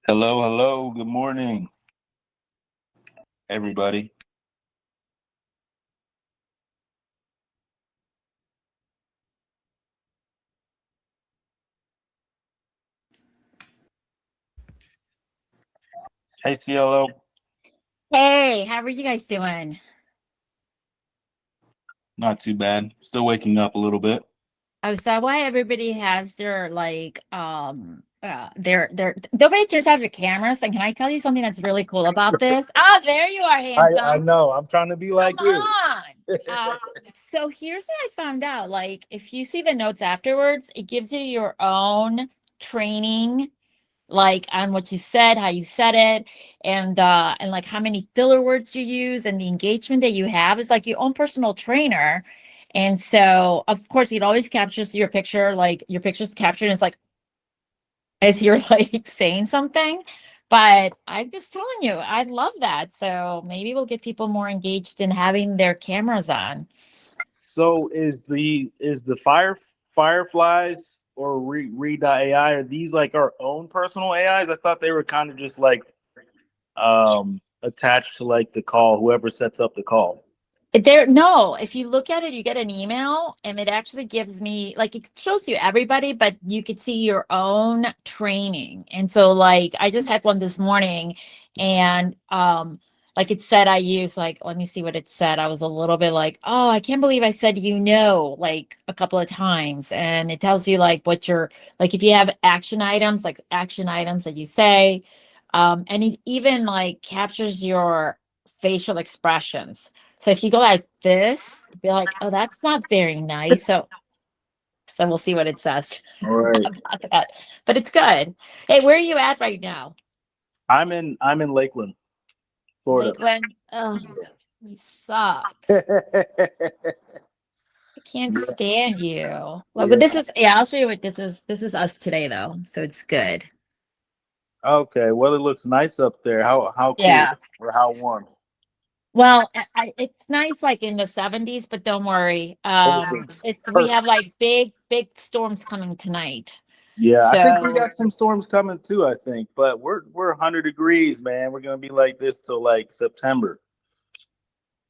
Hello, hello. Good morning, everybody. Hey, CLO. Hey, how are you guys doing? Not too bad. Still waking up a little bit. Oh, is that why everybody has their their nobody turns off their cameras? And can I tell you something that's really cool about this? Ah, there you are, I handsome. know. I'm trying to be Come like you. on. Uh, so here's what I found out. Like, if you see the notes afterwards, it gives you your own training, like on what you said, how you said it, and like how many filler words you use and the engagement that you have. Is like your own personal trainer. And so of course it always captures your picture, like your picture's captured, and it's like as you're like saying something. But I'm just telling you, I love that. So maybe we'll get people more engaged in having their cameras on. So is the Fireflies or Read.ai, are these like our own personal AIs? I thought they were kind of just like attached to like the call, whoever sets up the call. There, no, if you look at it, you get an email and it actually gives me, like, it shows you everybody, but you could see your own training. And so, like, I just had one this morning, and like it said, I used, like, let me see what it said. I was a little bit like, oh, I can't believe I said like a couple of times. And it tells you like what your, like, if you have action items, like action items that you say, and it even like captures your facial expressions. So if you go like this, be like, oh, that's not very nice. So we'll see what it says All right. about that. But it's good. Hey, where are you at right now? I'm in Lakeland, Florida. Lakeland? Oh, you suck. I can't stand you. Look, but Yeah. this is, yeah, I'll show you what this is. This is us today though. So it's good. Okay. Well, it looks nice up there. How cool Yeah. or how warm? Well, it's nice like in the 70s, but don't worry. Perfect. We Perfect. have like big storms coming tonight. Yeah, I think we So got some storms coming too, I think, but we're 100 degrees, man. We're gonna be like this till like September.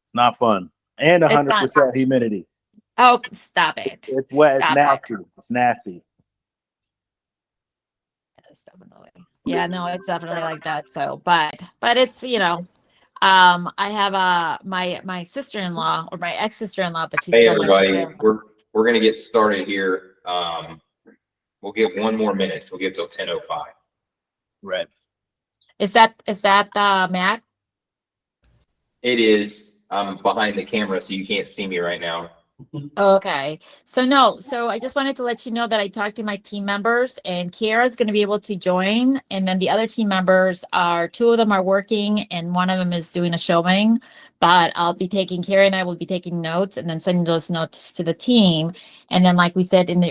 It's not fun. And it's not. 100% humidity. Oh, stop it. It's wet. It's Stop it. nasty. It's nasty. It's definitely. Yeah, no, it's definitely like that. So, but it's, I have my sister-in-law, or my ex-sister-in-law, but she's Hey still my everybody, sister. we're gonna get started here. We'll give one more minute. So we'll give till 10:05. Right. Is that Matt? It is. I'm behind the camera, so you can't see me right now. Okay. So no, so I just wanted to let you know that I talked to my team members, and Kiara's going to be able to join. And then the other team members are, two of them are working and one of them is doing a showing. But Kiara and I will be taking notes and then sending those notes to the team. And then, like we said in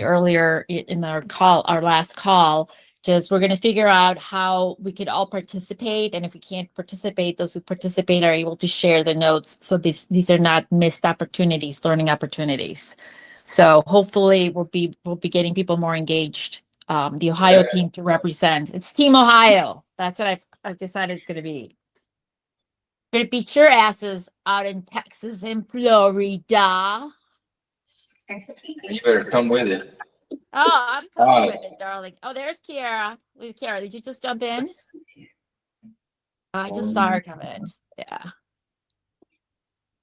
our last call, just we're going to figure out how we could all participate. And if we can't participate, those who participate are able to share the notes. So these are not missed opportunities, learning opportunities. So hopefully we'll be getting people more engaged. The Ohio team to represent. It's Team Ohio. That's what I've decided it's going to be. Going to beat your asses out in Texas and Florida. You better come with it. Oh, I'm coming with it, darling. Oh, there's Kiara. Kiara, did you just jump in? Oh, I just saw her come in. Yeah.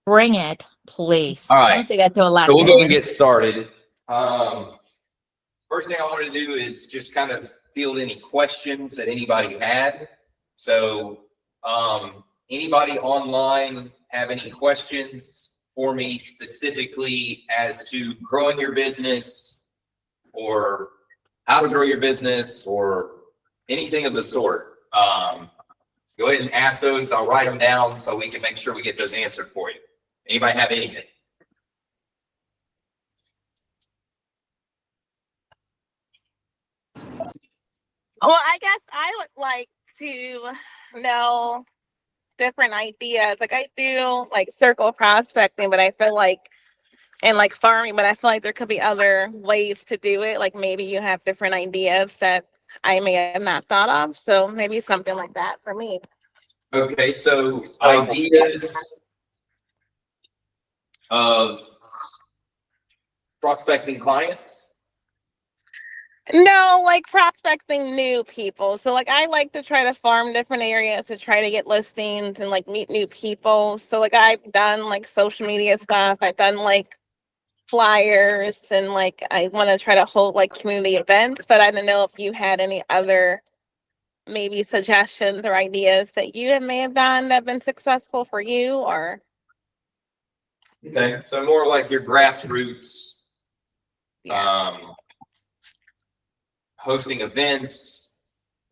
Bring it, please. All Don't right, say that to a so we'll Latin go and woman. get started. First thing I wanted to do is just kind of field any questions that anybody had. So, anybody online have any questions for me specifically as to growing your business, or how to grow your business, or anything of the sort? Go ahead and ask those. I'll write them down so we can make sure we get those answered for you. Anybody have anything? Well, I guess I would like to know different ideas. Like I do like circle prospecting, but I feel like and like farming, but I feel like there could be other ways to do it. Like maybe you have different ideas that I may have not thought of. So maybe something like that for me. Okay, so ideas of prospecting clients. No, like prospecting new people. So like I like to try to farm different areas to try to get listings and like meet new people. So like I've done like social media stuff. I've done like flyers and like I want to try to hold like community events, but I don't know if you had any other maybe suggestions or ideas that you may have done that have been successful for you or Okay, so more like your grassroots, hosting events,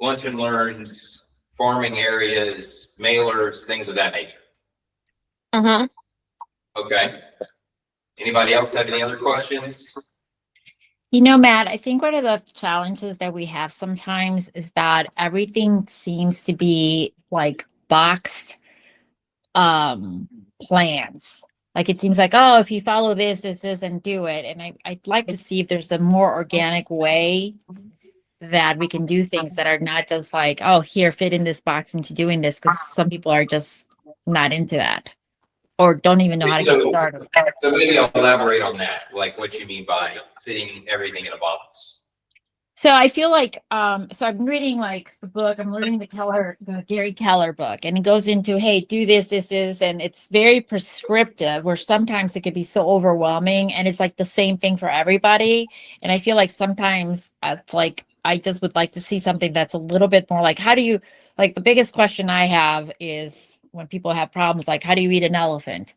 lunch and learns, farming areas, mailers, things of that nature. Mhm. Okay. Anybody else have any other questions? You know, Matt, I think one of the challenges that we have sometimes is that everything seems to be like boxed plans. Like it seems like, oh, if you follow this, and do it. And I'd like to see if there's a more organic way that we can do things that are not just like, oh, here, fit in this box into doing this, because some people are just not into that or don't even know how to get started. So maybe I'll elaborate on that, like what you mean by fitting everything in a box. So I feel like, so I'm reading like the book, I'm learning the Gary Keller book, and it goes into, hey, do this, and it's very prescriptive where sometimes it could be so overwhelming and it's like the same thing for everybody. And I feel like sometimes it's like, I just would like to see something that's a little bit more like, how do you, like the biggest question I have is when people have problems, like, how do you eat an elephant?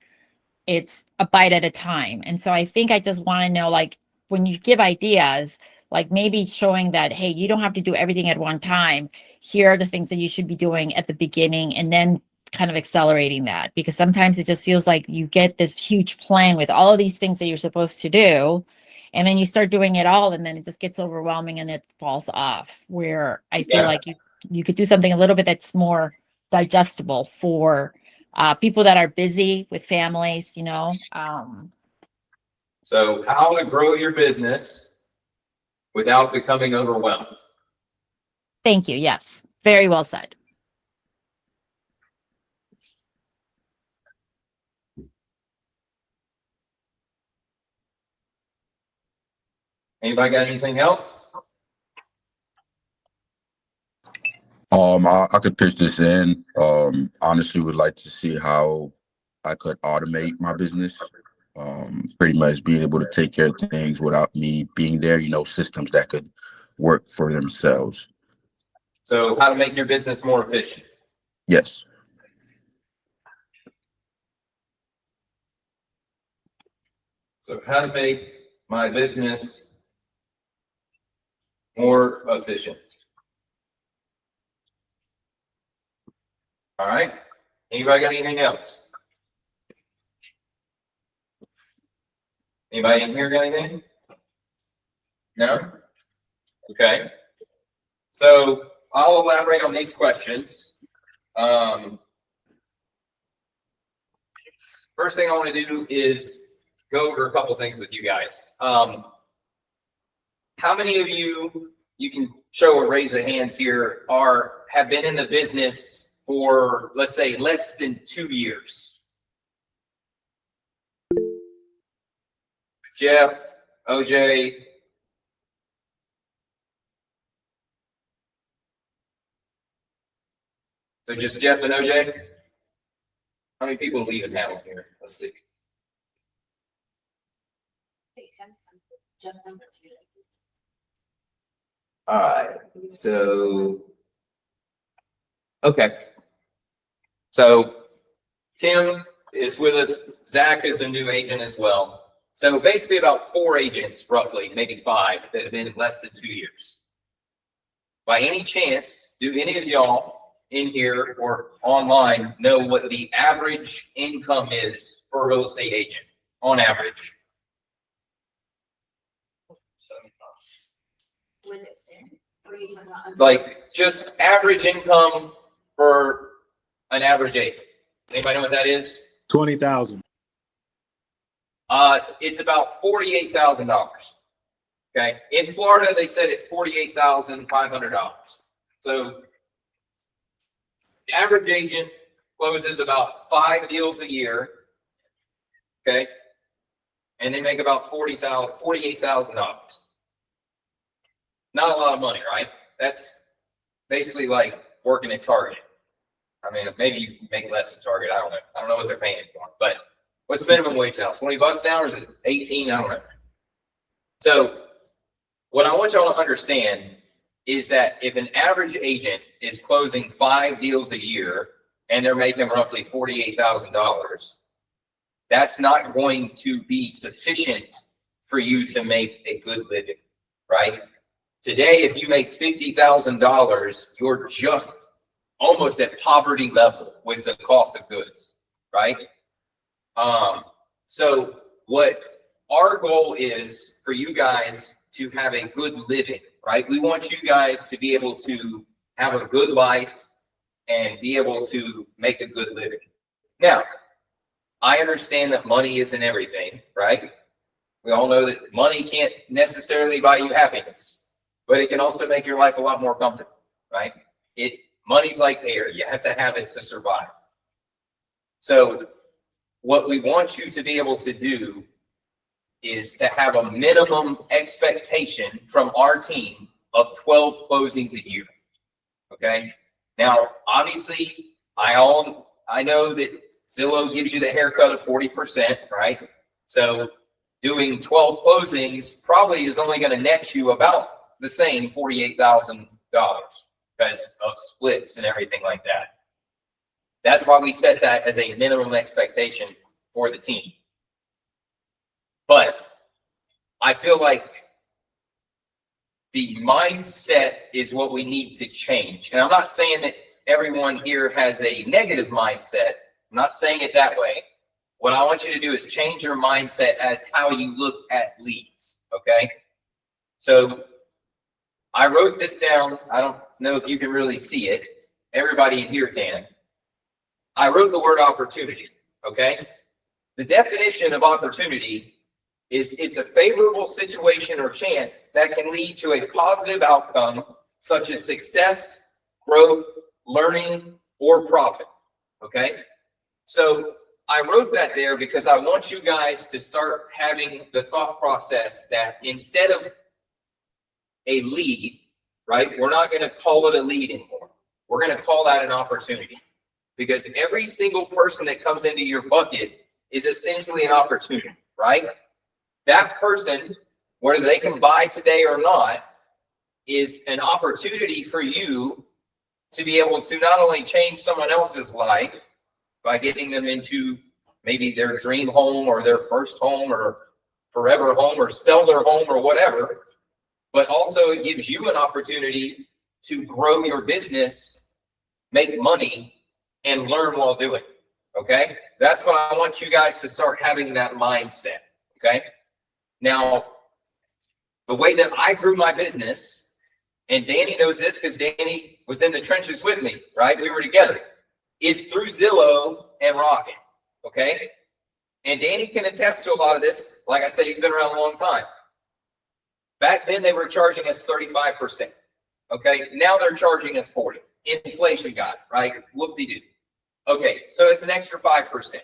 It's a bite at a time. And so I think I just want to know, like, when you give ideas, like maybe showing that, hey, you don't have to do everything at one time. Here are the things that you should be doing at the beginning and then kind of accelerating that. Because sometimes it just feels like you get this huge plan with all of these things that you're supposed to do. And then you start doing it all, and then it just gets overwhelming and it falls off. Where I feel Yeah. like you could do something a little bit that's more digestible for people that are busy with families, you know. So how to grow your business without becoming overwhelmed. Thank you. Yes, very well said. Anybody got anything else? I could pitch this in. Honestly would like to see how I could automate my business. Pretty much being able to take care of things without me being there, systems that could work for themselves. So how to make your business more efficient. Yes. So how to make my business more efficient. All right. Anybody got anything else? Anybody in here got anything? No? Okay. So I'll elaborate on these questions. First thing I want to do is go over a couple things with you guys. How many of you can show a raise of hands here, have been in the business for, let's say, less than 2 years? Jeff, OJ. So just Jeff and OJ? How many people leave in house here? Let's see. All right, so, okay. So Tim is with us. Zach is a new agent as well. So basically about 4 agents, roughly, maybe 5, that have been less than 2 years. By any chance, do any of y'all in here or online know what the average income is for a real estate agent on average? Like just average income for an average agent. Anybody know what that is? 20,000. It's about $48,000. Okay. In Florida, they said it's $48,500. So the average agent closes about 5 deals a year. Okay. And they make about $48,000. Not a lot of money, right? That's basically like working at Target. I mean, maybe you make less than Target. I don't know. I don't know what they're paying for. But what's the minimum wage now? $20 now, or is it 18? I don't know. So what I want y'all to understand is that if an average agent is closing 5 deals a year and they're making roughly $48,000, that's not going to be sufficient for you to make a good living, right? Today, if you make $50,000, you're just almost at poverty level with the cost of goods, right? So what our goal is for you guys to have a good living, right? We want you guys to be able to have a good life and be able to make a good living. Now, I understand that money isn't everything, right? We all know that money can't necessarily buy you happiness, but it can also make your life a lot more comfortable, right? Money's like air. You have to have it to survive. So what we want you to be able to do is to have a minimum expectation from our team of 12 closings a year. Okay. Now, obviously, I know that Zillow gives you the haircut of 40%, right? So doing 12 closings probably is only going to net you about the same $48,000 because of splits and everything like that. That's why we set that as a minimum expectation for the team. But I feel like the mindset is what we need to change. And I'm not saying that everyone here has a negative mindset. I'm not saying it that way. What I want you to do is change your mindset as how you look at leads, okay? So I wrote this down. I don't know if you can really see it. Everybody in here can. I wrote the word opportunity, okay? The definition of opportunity is it's a favorable situation or chance that can lead to a positive outcome such as success, growth, learning, or profit, okay? So I wrote that there because I want you guys to start having the thought process that instead of a lead, right, we're not going to call it a lead anymore. We're going to call that an opportunity, because every single person that comes into your bucket is essentially an opportunity, right? That person, whether they can buy today or not, is an opportunity for you to be able to not only change someone else's life by getting them into maybe their dream home or their first home or forever home or sell their home or whatever, but also it gives you an opportunity to grow your business, make money, and learn while doing it, okay? That's what I want you guys to start having that mindset, okay? Now, the way that I grew my business, and Danny knows this because Danny was in the trenches with me, right? We were together. Is through Zillow and Rocket, okay? And Danny can attest to a lot of this. Like I said, he's been around a long time. Back then, they were charging us 35%, okay? Now they're charging us 40%. Inflation got it, right? Whoop-de-doo. Okay, so it's an extra 5%.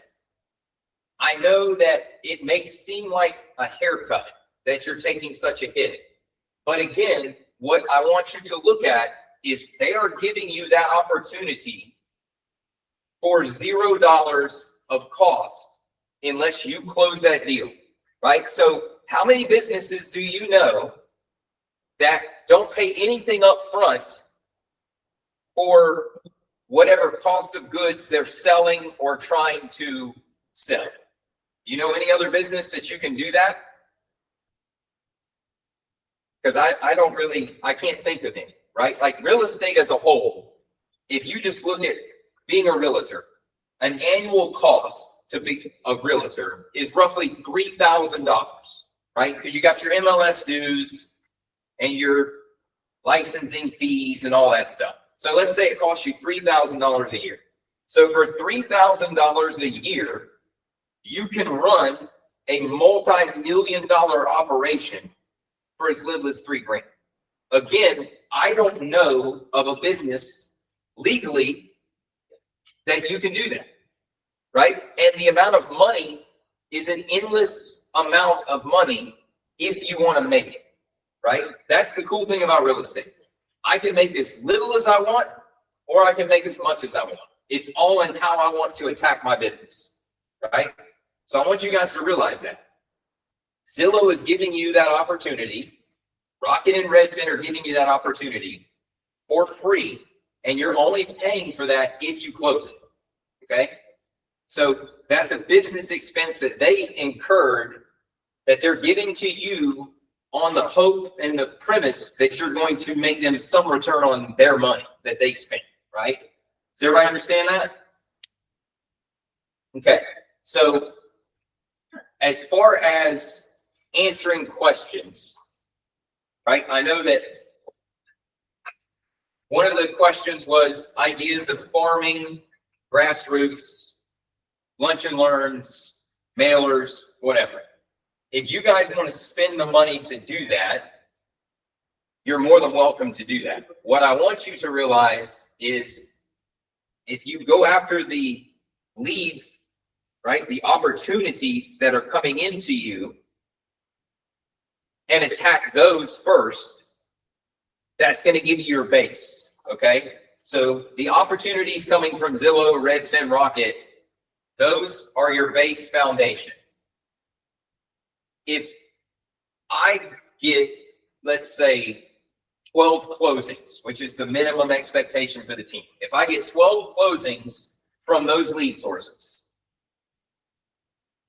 I know that it may seem like a haircut that you're taking such a hit. But again, what I want you to look at is they are giving you that opportunity for $0 of cost unless you close that deal, right? So how many businesses do you know that don't pay anything up front for whatever cost of goods they're selling or trying to sell? You know any other business that you can do that? Because I can't think of any, right? Like real estate as a whole, if you just look at being a realtor, an annual cost to be a realtor is roughly $3,000, right? Because you got your MLS dues and your licensing fees and all that stuff. So let's say it costs you $3,000 a year. So for $3,000 a year, you can run a multi-million-dollar operation for as little as $3,000. Again, I don't know of a business legally that you can do that, right? And the amount of money is an endless amount of money if you want to make it, right? That's the cool thing about real estate. I can make as little as I want, or I can make as much as I want. It's all in how I want to attack my business, right? So I want you guys to realize that. Zillow is giving you that opportunity. Rocket and Redfin are giving you that opportunity for free, and you're only paying for that if you close it, okay? So that's a business expense that they incurred that they're giving to you on the hope and the premise that you're going to make them some return on their money that they spent, right? Does everybody understand that? Okay, so as far as answering questions, right? I know that one of the questions was ideas of farming, grassroots, lunch and learns, mailers, whatever. If you guys want to spend the money to do that, you're more than welcome to do that. What I want you to realize is if you go after the leads, right, the opportunities that are coming into you and attack those first, that's going to give you your base, okay? So the opportunities coming from Zillow, Redfin, Rocket, those are your base foundation. If I get, let's say, 12 closings, which is the minimum expectation for the team. If I get 12 closings from those lead sources,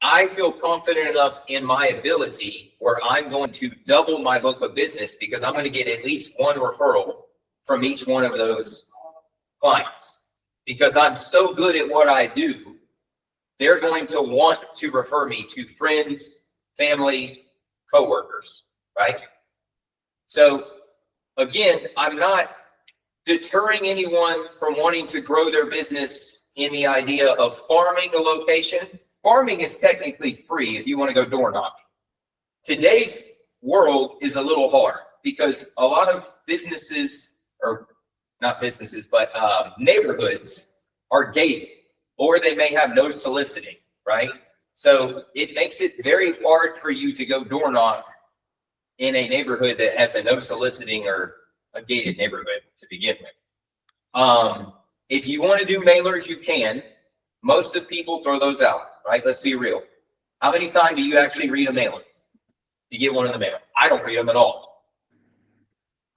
I feel confident enough in my ability where I'm going to double my book of business because I'm going to get at least one referral from each one of those clients. Because I'm so good at what I do, they're going to want to refer me to friends, family, coworkers, right? So again, I'm not deterring anyone from wanting to grow their business in the idea of farming a location. Farming is technically free if you want to go door knocking. Today's world is a little hard because a lot of businesses, or not businesses, but neighborhoods are gated, or they may have no soliciting, right? So it makes it very hard for you to go door knock in a neighborhood that has a no soliciting or a gated neighborhood to begin with. If you want to do mailers, you can. Most of people throw those out, right? Let's be real. How many times do you actually read a mailer? You get one in the mail. I don't read them at all.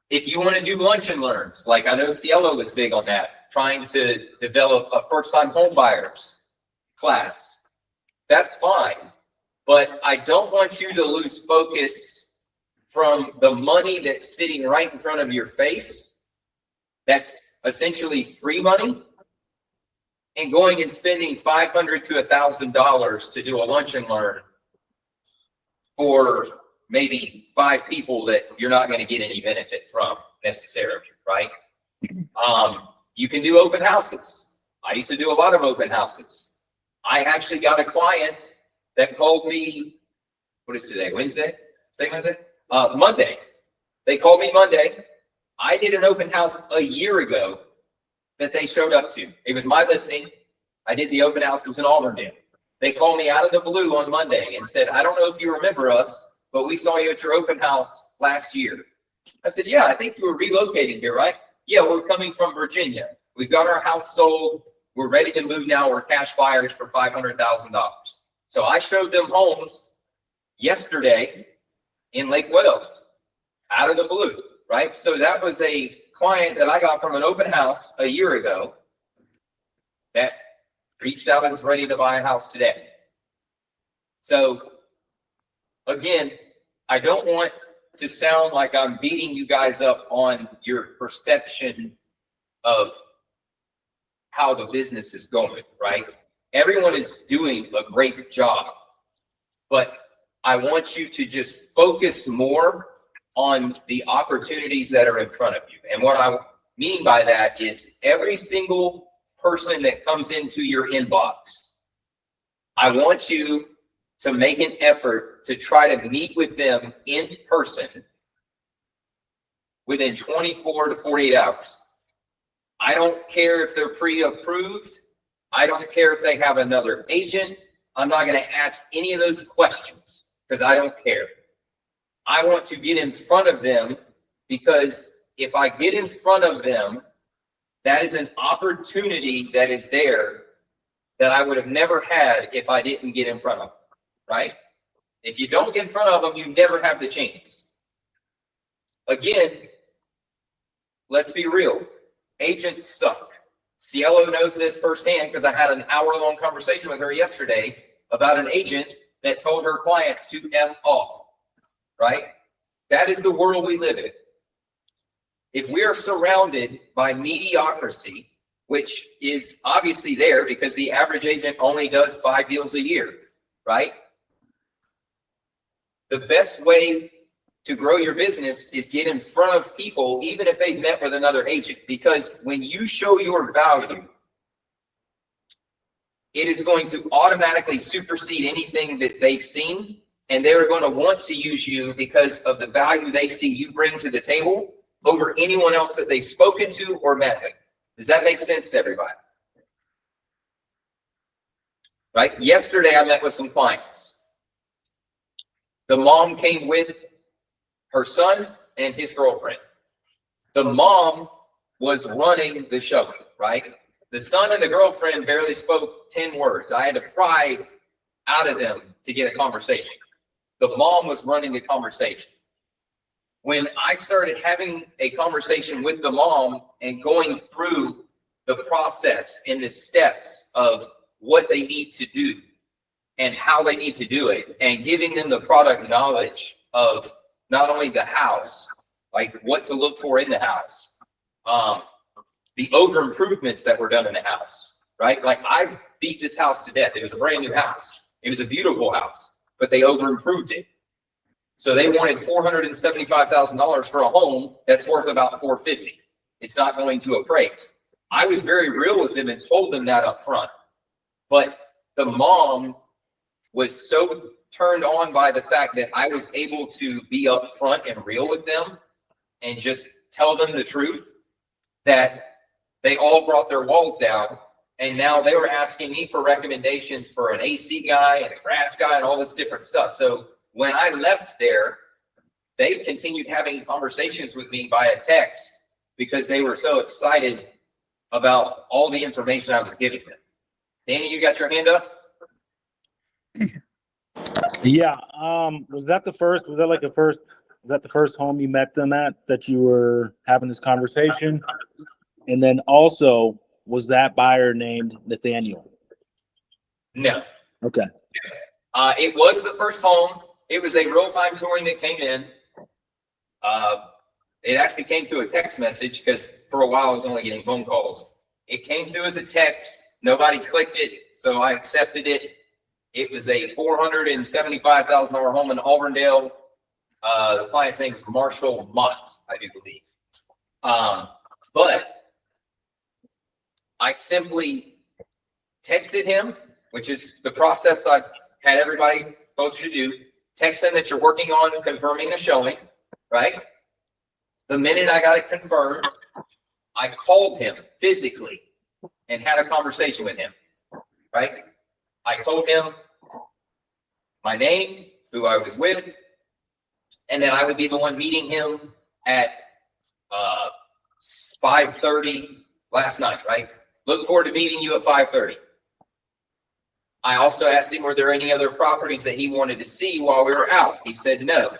If you want to do lunch and learns, like I know Cielo was big on that, trying to develop a first-time home buyers class, that's fine. But I don't want you to lose focus from the money that's sitting right in front of your face. That's essentially free money, and going and spending $500 to $1,000 to do a lunch and learn for maybe 5 people that you're not going to get any benefit from necessarily, right? You can do open houses. I used to do a lot of open houses. I actually got a client that called me, what is today, Wednesday? Say Wednesday? Monday. They called me Monday. I did an open house a year ago that they showed up to. It was my listing. I did the open house. It was in Auburndale. They called me out of the blue on Monday and said, I don't know if you remember us, but we saw you at your open house last year. I said, yeah, I think you were relocating here, right? Yeah, we're coming from Virginia. We've got our house sold. We're ready to move now. We're cash buyers for $500,000. So I showed them homes yesterday in Lake Wales out of the blue, right? So that was a client that I got from an open house a year ago that reached out and is ready to buy a house today. So again, I don't want to sound like I'm beating you guys up on your perception of how the business is going, right? Everyone is doing a great job, but I want you to just focus more on the opportunities that are in front of you. And what I mean by that is every single person that comes into your inbox, I want you to make an effort to try to meet with them in person within 24 to 48 hours. I don't care if they're pre-approved. I don't care if they have another agent. I'm not going to ask any of those questions because I don't care. I want to get in front of them because if I get in front of them, that is an opportunity that is there that I would have never had if I didn't get in front of them, right? If you don't get in front of them, you never have the chance. Again, let's be real. Agents suck. Cielo knows this firsthand because I had an hour-long conversation with her yesterday about an agent that told her clients to F off, right? That is the world we live in. If we are surrounded by mediocrity, which is obviously there because the average agent only does 5 deals a year, right? The best way to grow your business is get in front of people, even if they've met with another agent, because when you show your value, it is going to automatically supersede anything that they've seen, and they're going to want to use you because of the value they see you bring to the table over anyone else that they've spoken to or met with. Does that make sense to everybody? Right? Yesterday, I met with some clients. The mom came with her son and his girlfriend. The mom was running the show, right? The son and the girlfriend barely spoke 10 words. I had to pry out of them to get a conversation. The mom was running the conversation. When I started having a conversation with the mom and going through the process and the steps of what they need to do and how they need to do it, and giving them the product knowledge of not only the house, like what to look for in the house, the over improvements that were done in the house, right? Like I beat this house to death. It was a brand new house. It was a beautiful house, but they over improved it. So they wanted $475,000 for a home that's worth about $450,000. It's not going to appraise. I was very real with them and told them that up front. But the mom was so turned on by the fact that I was able to be upfront and real with them and just tell them the truth that they all brought their walls down. And now they were asking me for recommendations for an AC guy and a grass guy and all this different stuff. So when I left there, they continued having conversations with me via text because they were so excited about all the information I was giving them. Danny, you got your hand up? Yeah. Was that the first home you met them at that you were having this conversation? And then also, was that buyer named Nathaniel? No. Okay. It was the first home. It was a real-time touring that came in. It actually came through a text message because for a while I was only getting phone calls. It came through as a text. Nobody clicked it, so I accepted it. It was a $475,000 home in Auburndale. The client's name was Marshall Mott, I do believe. But I simply texted him, which is the process I've had everybody told you to do. Text them that you're working on confirming the showing, right? The minute I got it confirmed, I called him physically and had a conversation with him, right? I told him my name, who I was with, and then I would be the one meeting him at 5:30 last night, right? Look forward to meeting you at 5:30. I also asked him, were there any other properties that he wanted to see while we were out? He said no.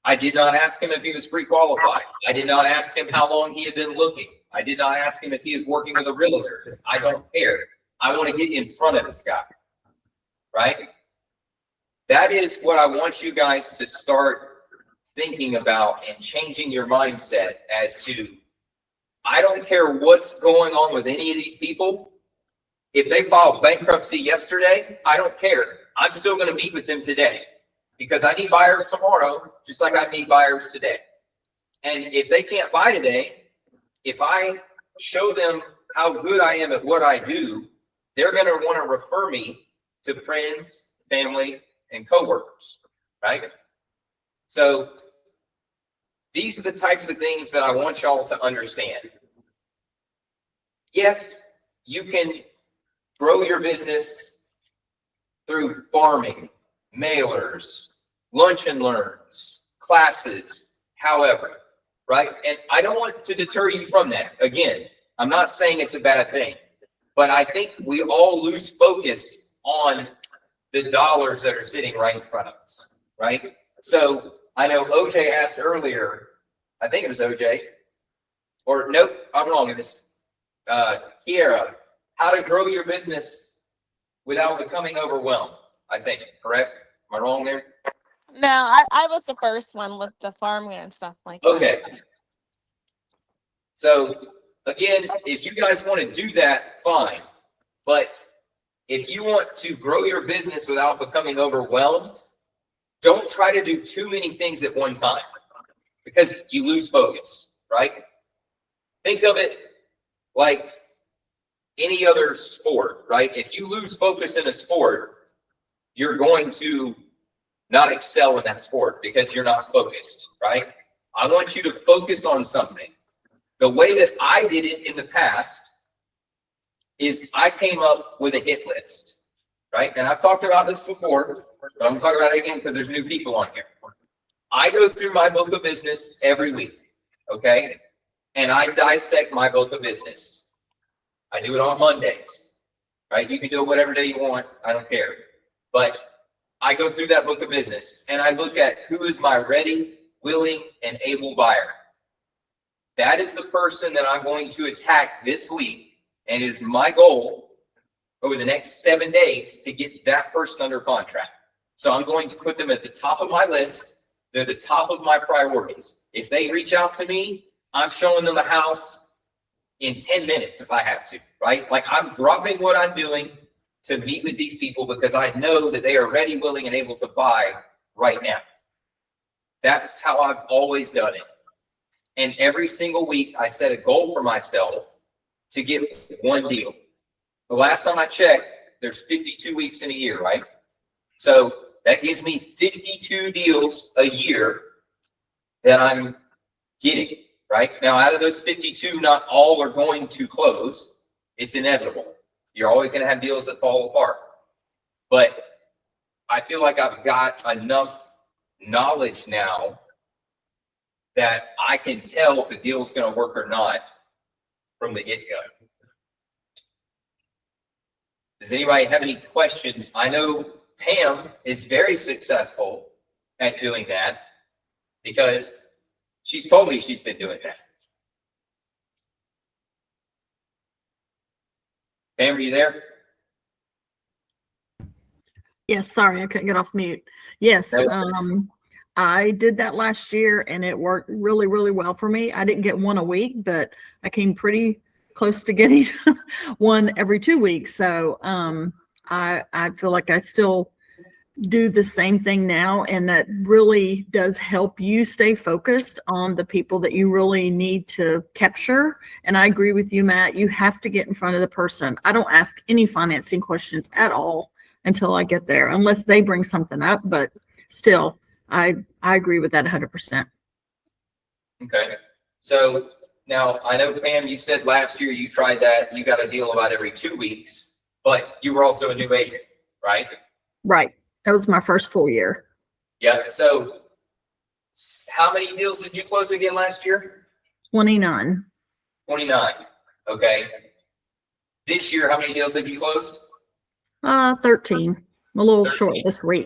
I did not ask him if he was pre-qualified. I did not ask him how long he had been looking. I did not ask him if he is working with a realtor because I don't care. I want to get in front of this guy, right? That is what I want you guys to start thinking about and changing your mindset as to, I don't care what's going on with any of these people. If they filed bankruptcy yesterday, I don't care. I'm still going to meet with them today because I need buyers tomorrow, just like I need buyers today. And if they can't buy today, if I show them how good I am at what I do, they're going to want to refer me to friends, family, and coworkers, right? So these are the types of things that I want y'all to understand. Yes, you can grow your business through farming, mailers, lunch and learns, classes, however, right? And I don't want to deter you from that. Again, I'm not saying it's a bad thing, but I think we all lose focus on the dollars that are sitting right in front of us, right? So I know OJ asked earlier, I think it was OJ, or nope, I'm wrong. It was Kiera, how to grow your business without becoming overwhelmed, I think, correct? Am I wrong there? No, I was the first one with the farming and stuff like that. Okay. So again, if you guys want to do that, fine. But if you want to grow your business without becoming overwhelmed, don't try to do too many things at one time because you lose focus, right? Think of it like any other sport, right? If you lose focus in a sport, you're going to not excel in that sport because you're not focused, right? I want you to focus on something. The way that I did it in the past is I came up with a hit list, right? And I've talked about this before, but I'm going to talk about it again because there's new people on here. I go through my book of business every week, okay? And I dissect my book of business. I do it on Mondays, right? You can do it whatever day you want. I don't care. But I go through that book of business and I look at who is my ready, willing, and able buyer. That is the person that I'm going to attack this week. And it is my goal over the next 7 days to get that person under contract. So I'm going to put them at the top of my list. They're the top of my priorities. If they reach out to me, I'm showing them a house in 10 minutes if I have to, right? Like I'm dropping what I'm doing to meet with these people because I know that they are ready, willing, and able to buy right now. That's how I've always done it. And every single week, I set a goal for myself to get one deal. The last time I checked, there's 52 weeks in a year, right? So that gives me 52 deals a year that I'm getting, right? Now, out of those 52, not all are going to close. It's inevitable. You're always going to have deals that fall apart. But I feel like I've got enough knowledge now that I can tell if the deal's going to work or not from the get-go. Does anybody have any questions? I know Pam is very successful at doing that because she's told me she's been doing that. Pam, are you there? Yes, sorry, I couldn't get off mute. Yes, No worries. I did that last year and it worked really, really well for me. I didn't get one a week, but I came pretty close to getting one every 2 weeks. So I feel like I still do the same thing now, and that really does help you stay focused on the people that you really need to capture. And I agree with you, Matt. You have to get in front of the person. I don't ask any financing questions at all until I get there, unless they bring something up. But still, I agree with that 100%. Okay. So now I know, Pam, you said last year you tried that. You got a deal about every 2 weeks, but you were also a new agent, right? Right. That was my first full year. Yeah. So how many deals did you close again last year? 29. 29. Okay. This year, how many deals have you closed? 13. I'm a little 13. short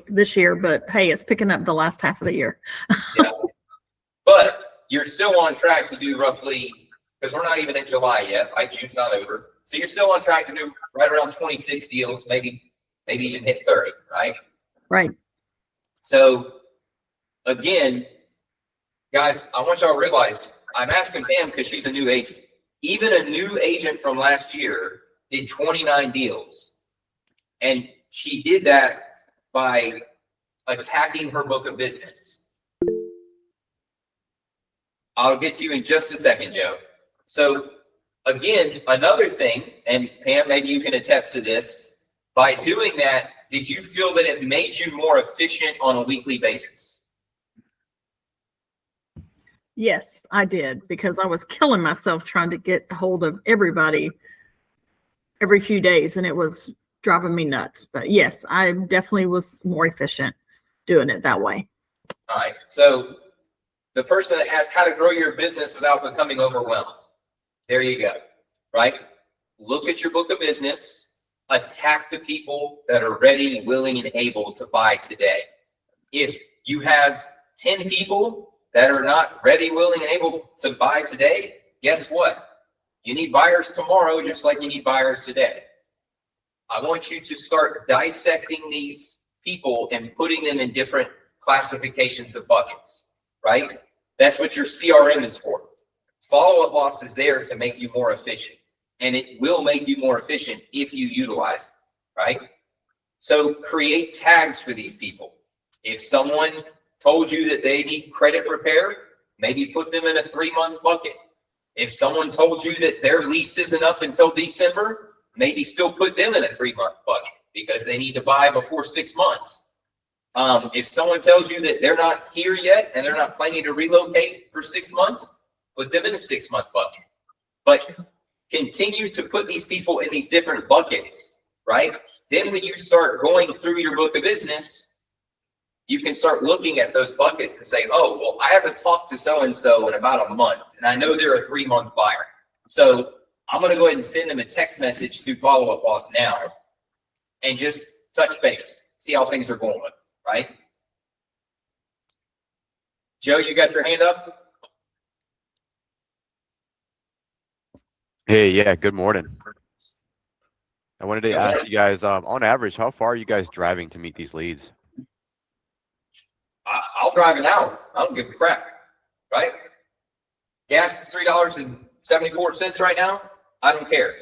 this year, but hey, it's picking up the last half of the year. Yeah. But you're still on track to do roughly, because we're not even in July yet, right? June's not over. So you're still on track to do right around 26 deals, maybe even hit 30, right? Right. So again, guys, I want y'all to realize I'm asking Pam because she's a new agent. Even a new agent from last year did 29 deals. And she did that by attacking her book of business. I'll get to you in just a second, Joe. So again, another thing, and Pam, maybe you can attest to this, by doing that, did you feel that it made you more efficient on a weekly basis? Yes, I did, because I was killing myself trying to get a hold of everybody every few days, and it was driving me nuts. But yes, I definitely was more efficient doing it that way. All right. So the person that asked how to grow your business without becoming overwhelmed. There you go. Right? Look at your book of business, attack the people that are ready, willing, and able to buy today. If you have 10 people that are not ready, willing, and able to buy today, guess what? You need buyers tomorrow, just like you need buyers today. I want you to start dissecting these people and putting them in different classifications of buckets, right? That's what your CRM is for. Follow-up Boss is there to make you more efficient, and it will make you more efficient if you utilize it, right? So create tags for these people. If someone told you that they need credit repair, maybe put them in a 3-month bucket. If someone told you that their lease isn't up until December, maybe still put them in a 3-month bucket because they need to buy before 6 months. If someone tells you that they're not here yet and they're not planning to relocate for 6 months, put them in a 6-month bucket. But continue to put these people in these different buckets, right? Then when you start going through your book of business, you can start looking at those buckets and say, oh, well, I haven't talked to so-and-so in about a month, and I know they're a 3-month buyer. So I'm going to go ahead and send them a text message through Follow-Up Boss now and just touch base, see how things are going, right? Joe, you got your hand up? Hey, yeah, good morning. I wanted to Good ask morning. you guys, on average, how far are you guys driving to meet these leads? I'll drive an hour. I don't give a crap, right? Gas is $3.74 right now. I don't care,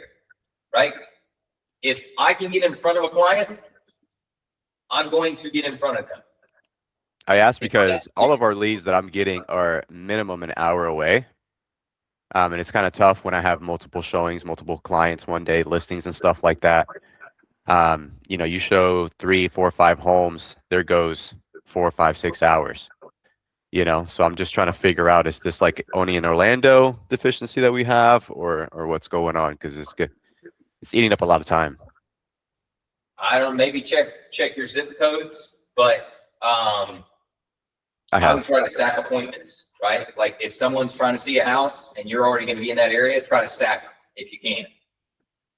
right? If I can get in front of a client, I'm going to get in front of them. I ask because all of our leads that I'm getting are minimum an hour away. And it's kind of tough when I have multiple showings, multiple clients one day, listings and stuff like that. You know, you show 3, 4, 5 homes, there goes 4, 5, 6 hours. You know, so I'm just trying to figure out, is this like only an Orlando deficiency that we have, or what's going on? Because it's good. It's eating up a lot of time. I don't, maybe check your zip codes, but I I have. would try to stack appointments, right? Like if someone's trying to see a house and you're already going to be in that area, try to stack them if you can.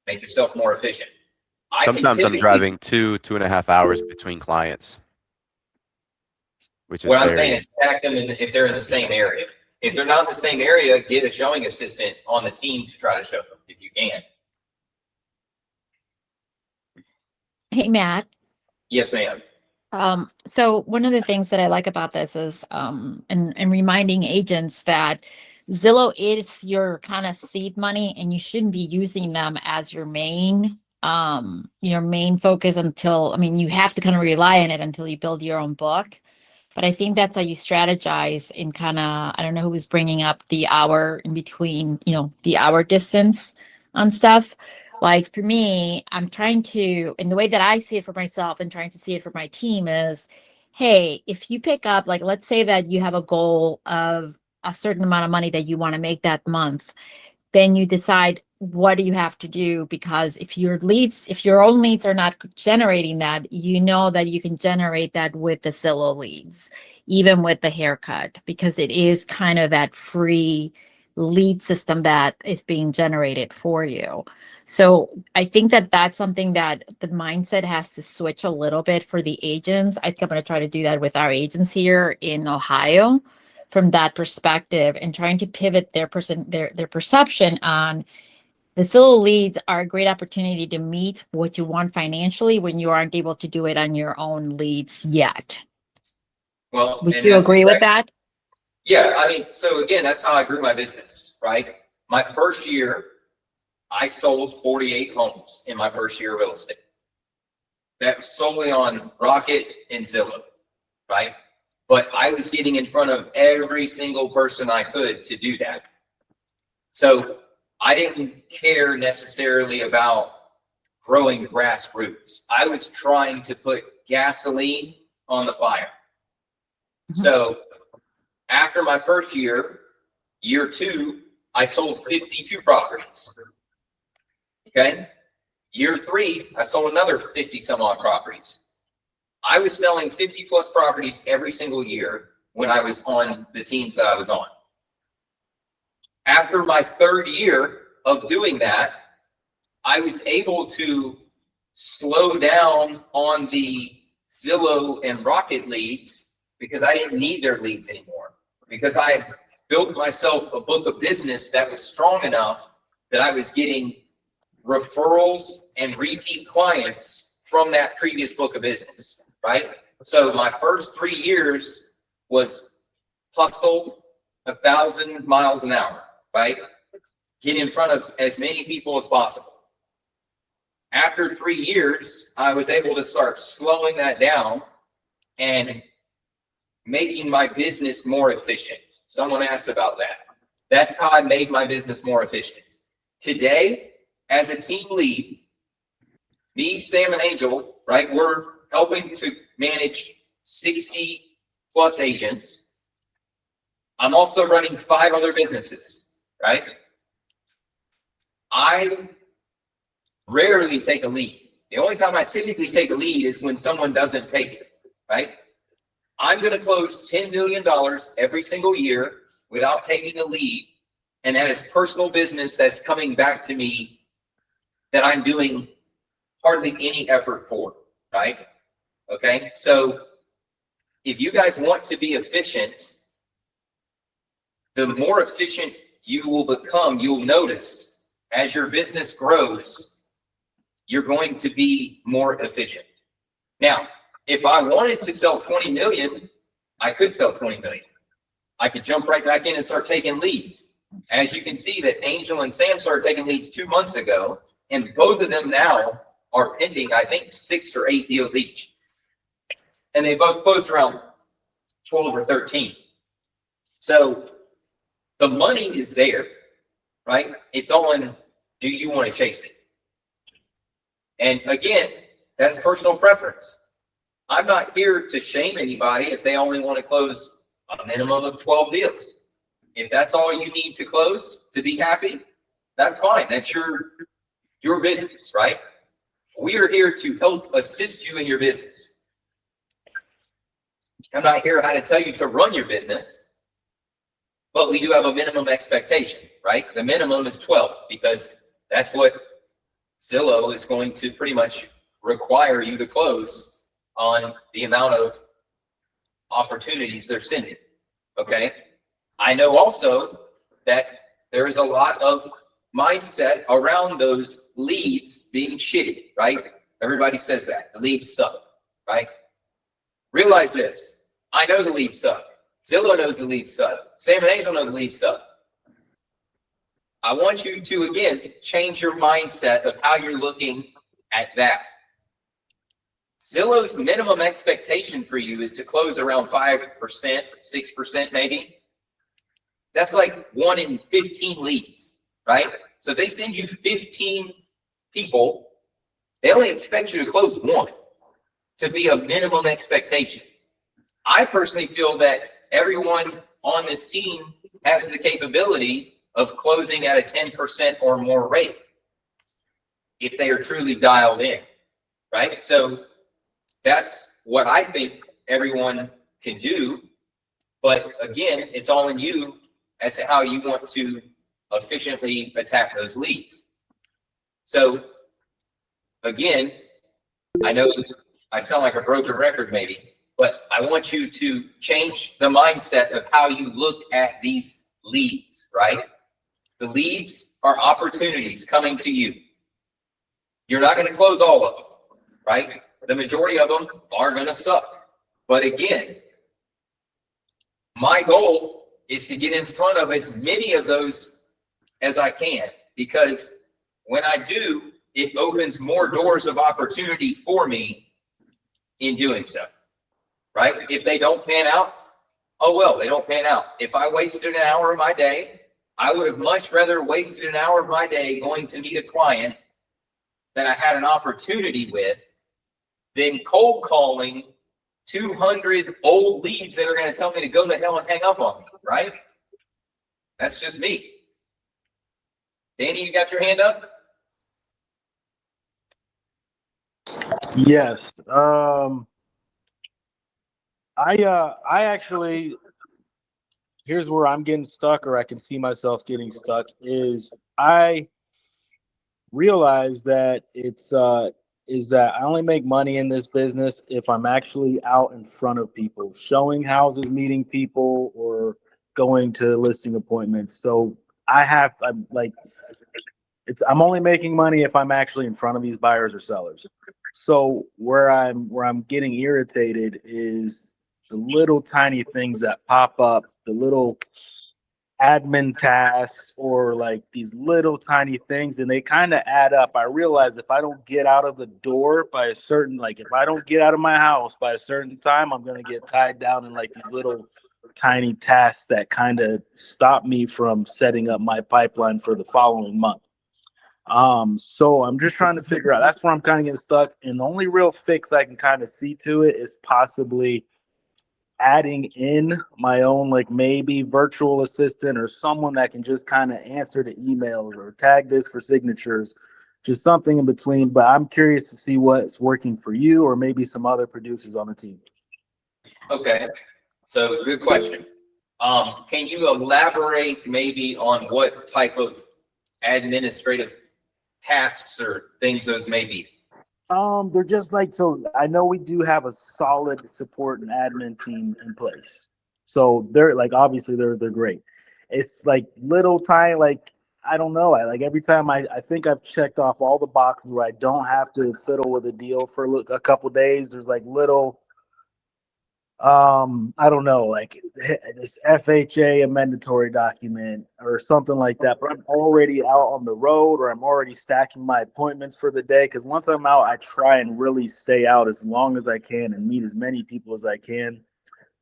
Make yourself more efficient. Sometimes I'm driving 2.5 hours between clients, which is What I'm very, saying is stack them if they're in the same area. If they're not in the same area, get a showing assistant on the team to try to show them if you can. Hey, Matt. Yes, ma'am. So one of the things that I like about this is, and reminding agents that Zillow is your kind of seed money, and you shouldn't be using them as your main focus until, I mean, you have to kind of rely on it until you build your own book. But I think that's how you strategize in kind of, I don't know who was bringing up the hour in between, the hour distance on stuff. Like for me, I'm trying to, and the way that I see it for myself and trying to see it for my team is, hey, if you pick up, like, let's say that you have a goal of a certain amount of money that you want to make that month, then you decide what do you have to do, because if your own leads are not generating that, you know that you can generate that with the Zillow leads, even with the haircut, because it is kind of that free lead system that is being generated for you. So I think that that's something that the mindset has to switch a little bit for the agents. I think I'm going to try to do that with our agents here in Ohio from that perspective, and trying to pivot their perception on the Zillow leads are a great opportunity to meet what you want financially when you aren't able to do it on your own leads yet. Well, Would and you that's agree with exact- that? Yeah, I mean, so again, that's how I grew my business, right? My first year, I sold 48 homes in my first year of real estate. That was solely on Rocket and Zillow, right? But I was getting in front of every single person I could to do that. So I didn't care necessarily about growing grassroots. I was trying to put gasoline on the fire. So after my first year, Year 2, I sold 52 properties. Okay. Year 3, I sold another 50 some odd properties. I was selling 50 plus properties every single year when I was on the teams that I was on. After my 3rd year of doing that, I was able to slow down on the Zillow and Rocket leads because I didn't need their leads anymore, because I had built myself a book of business that was strong enough that I was getting referrals and repeat clients from that previous book of business, right? So my first 3 years was hustle 1,000 miles an hour, right? Get in front of as many people as possible. After 3 years, I was able to start slowing that down and making my business more efficient. Someone asked about that. That's how I made my business more efficient. Today, as a team lead, me, Sam, and Angel, right, we're helping to manage 60 plus agents. I'm also running 5 other businesses, right? I rarely take a lead. The only time I typically take a lead is when someone doesn't take it, right? I'm going to close $10 million every single year without taking a lead. And that is personal business that's coming back to me that I'm doing hardly any effort for, right? Okay. So if you guys want to be efficient, the more efficient you will become, you'll notice as your business grows, you're going to be more efficient. Now, if I wanted to sell 20 million, I could sell 20 million. I could jump right back in and start taking leads. As you can see that Angel and Sam started taking leads 2 months ago, and both of them now are pending, I think, 6 or 8 deals each. And they both closed around 12 or 13. So the money is there, right? It's on, do you want to chase it? And again, that's personal preference. I'm not here to shame anybody if they only want to close a minimum of 12 deals. If that's all you need to close to be happy, that's fine. That's your business, right? We are here to help assist you in your business. I'm not here how to tell you to run your business, but we do have a minimum expectation, right? The minimum is 12 because that's what Zillow is going to pretty much require you to close on the amount of opportunities they're sending. Okay. I know also that there is a lot of mindset around those leads being shitty, right? Everybody says that the leads suck, right? Realize this. I know the leads suck. Zillow knows the leads suck. Sam and Angel know the leads suck. I want you to, again, change your mindset of how you're looking at that. Zillow's minimum expectation for you is to close around 5%, 6% maybe. That's like 1 in 15 leads, right? So if they send you 15 people, they only expect you to close 1 to be a minimum expectation. I personally feel that everyone on this team has the capability of closing at a 10% or more rate if they are truly dialed in, right? So that's what I think everyone can do. But again, it's all in you as to how you want to efficiently attack those leads. So again, I know I sound like a broken record maybe, but I want you to change the mindset of how you look at these leads, right? The leads are opportunities coming to you. You're not going to close all of them, right? The majority of them are going to suck. But again, my goal is to get in front of as many of those as I can, because when I do, it opens more doors of opportunity for me in doing so, right? If they don't pan out, oh well, they don't pan out. If I wasted an hour of my day, I would have much rather wasted an hour of my day going to meet a client that I had an opportunity with than cold calling 200 old leads that are going to tell me to go to hell and hang up on me, right? That's just me. Danny, you got your hand up? Yes. I actually, here's where I'm getting stuck, or I can see myself getting stuck, is I realize that is that I only make money in this business if I'm actually out in front of people, showing houses, meeting people, or going to listing appointments. So I'm like, I'm only making money if I'm actually in front of these buyers or sellers. So where I'm getting irritated is the little tiny things that pop up, the little admin tasks, or like these little tiny things, and they kind of add up. I realize if I don't get out of the door by a certain, like if I don't get out of my house by a certain time, I'm going to get tied down in like these little tiny tasks that kind of stop me from setting up my pipeline for the following month. So I'm just trying to figure out, that's where I'm kind of getting stuck. And the only real fix I can kind of see to it is possibly adding in my own, like maybe virtual assistant or someone that can just kind of answer the emails or tag this for signatures, just something in between. But I'm curious to see what's working for you or maybe some other producers on the team. Okay, so good question. Can you elaborate maybe on what type of administrative tasks or things those may be? They're just like, so I know we do have a solid support and admin team in place. So they're like, obviously they're great. It's like little tiny, like, I don't know. I like every time I think I've checked off all the boxes where I don't have to fiddle with a deal for a couple days. There's like little, I don't know, like this FHA amendatory document or something like that, but I'm already out on the road, or I'm already stacking my appointments for the day. Cause once I'm out, I try and really stay out as long as I can and meet as many people as I can.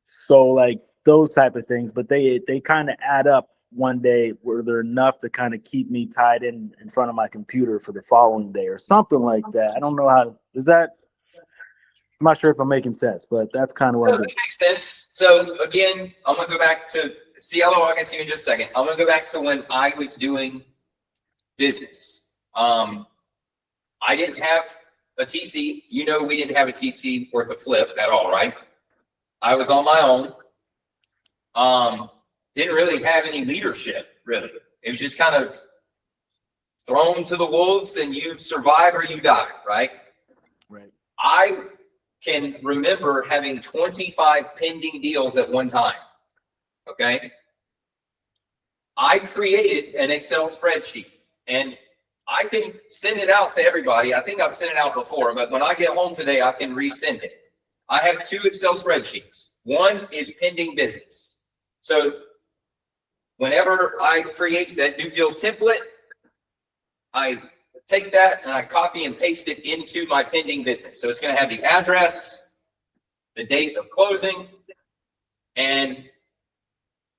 So like those type of things, but they kind of add up one day where they're enough to kind of keep me tied in front of my computer for the following day or something like that. I don't know how is that. I'm not sure if I'm making sense, but that's kind of what No, that makes sense. So again, I'm gonna go back to Cielo. I'll get to you in just a second. I'm gonna go back to when I was doing business. I didn't have a TC. You know, we didn't have a TC worth a flip at all, right? I was on my own. Didn't really have any leadership, really. It was just kind of thrown to the wolves, and you survive or you die, right? Right. I can remember having 25 pending deals at one time. Okay. I created an Excel spreadsheet, and I can send it out to everybody. I think I've sent it out before, but when I get home today, I can resend it. I have 2 Excel spreadsheets. One is pending business. So whenever I create that new deal template, I take that and I copy and paste it into my pending business. So it's going to have the address, the date of closing, and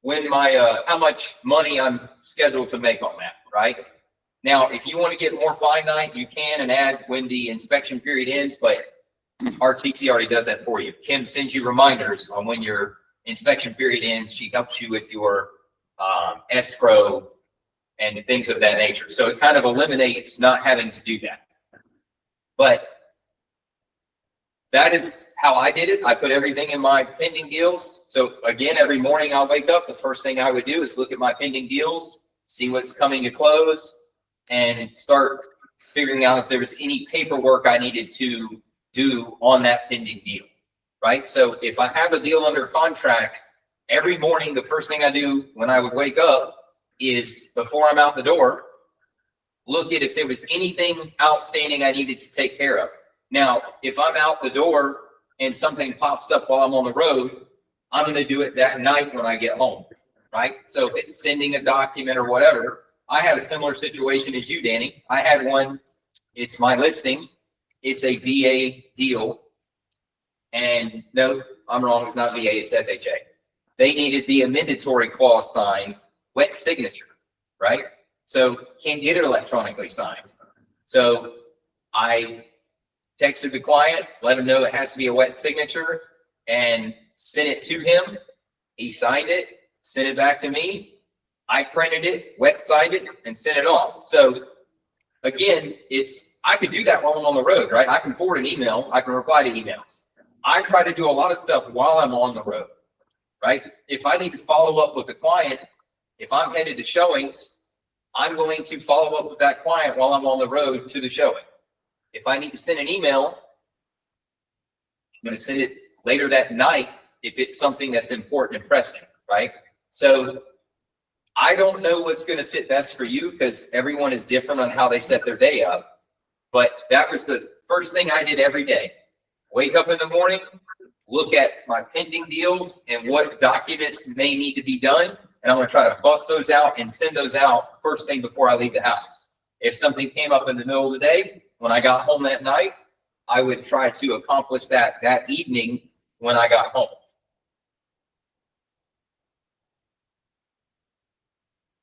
when my how much money I'm scheduled to make on that, right? Now, if you want to get more finite, you can and add when the inspection period ends, but RTC already does that for you. Kim sends you reminders on when your inspection period ends. She helps you with your escrow and things of that nature. So it kind of eliminates not having to do that. But that is how I did it. I put everything in my pending deals. So again, every morning I'll wake up, the first thing I would do is look at my pending deals, see what's coming to close, and start figuring out if there was any paperwork I needed to do on that pending deal, right? So if I have a deal under contract, every morning, the first thing I do when I would wake up is, before I'm out the door, look at if there was anything outstanding I needed to take care of. Now, if I'm out the door and something pops up while I'm on the road, I'm going to do it that night when I get home, right? So if it's sending a document or whatever, I had a similar situation as you, Danny. I had one, it's my listing. It's a VA deal. And no, I'm wrong. It's not VA, it's FHA. They needed the amendatory clause signed, wet signature, right? So can't get it electronically signed. So I texted the client, let him know it has to be a wet signature, and sent it to him. He signed it, sent it back to me. I printed it, wet signed it, and sent it off. So again, I could do that while I'm on the road, right? I can forward an email. I can reply to emails. I try to do a lot of stuff while I'm on the road, right? If I need to follow up with a client, if I'm headed to showings, I'm going to follow up with that client while I'm on the road to the showing. If I need to send an email, I'm going to send it later that night if it's something that's important and pressing, right? So I don't know what's going to fit best for you because everyone is different on how they set their day up. But that was the first thing I did every day. Wake up in the morning, look at my pending deals and what documents may need to be done. And I'm going to try to bust those out and send those out first thing before I leave the house. If something came up in the middle of the day, when I got home that night, I would try to accomplish that evening when I got home.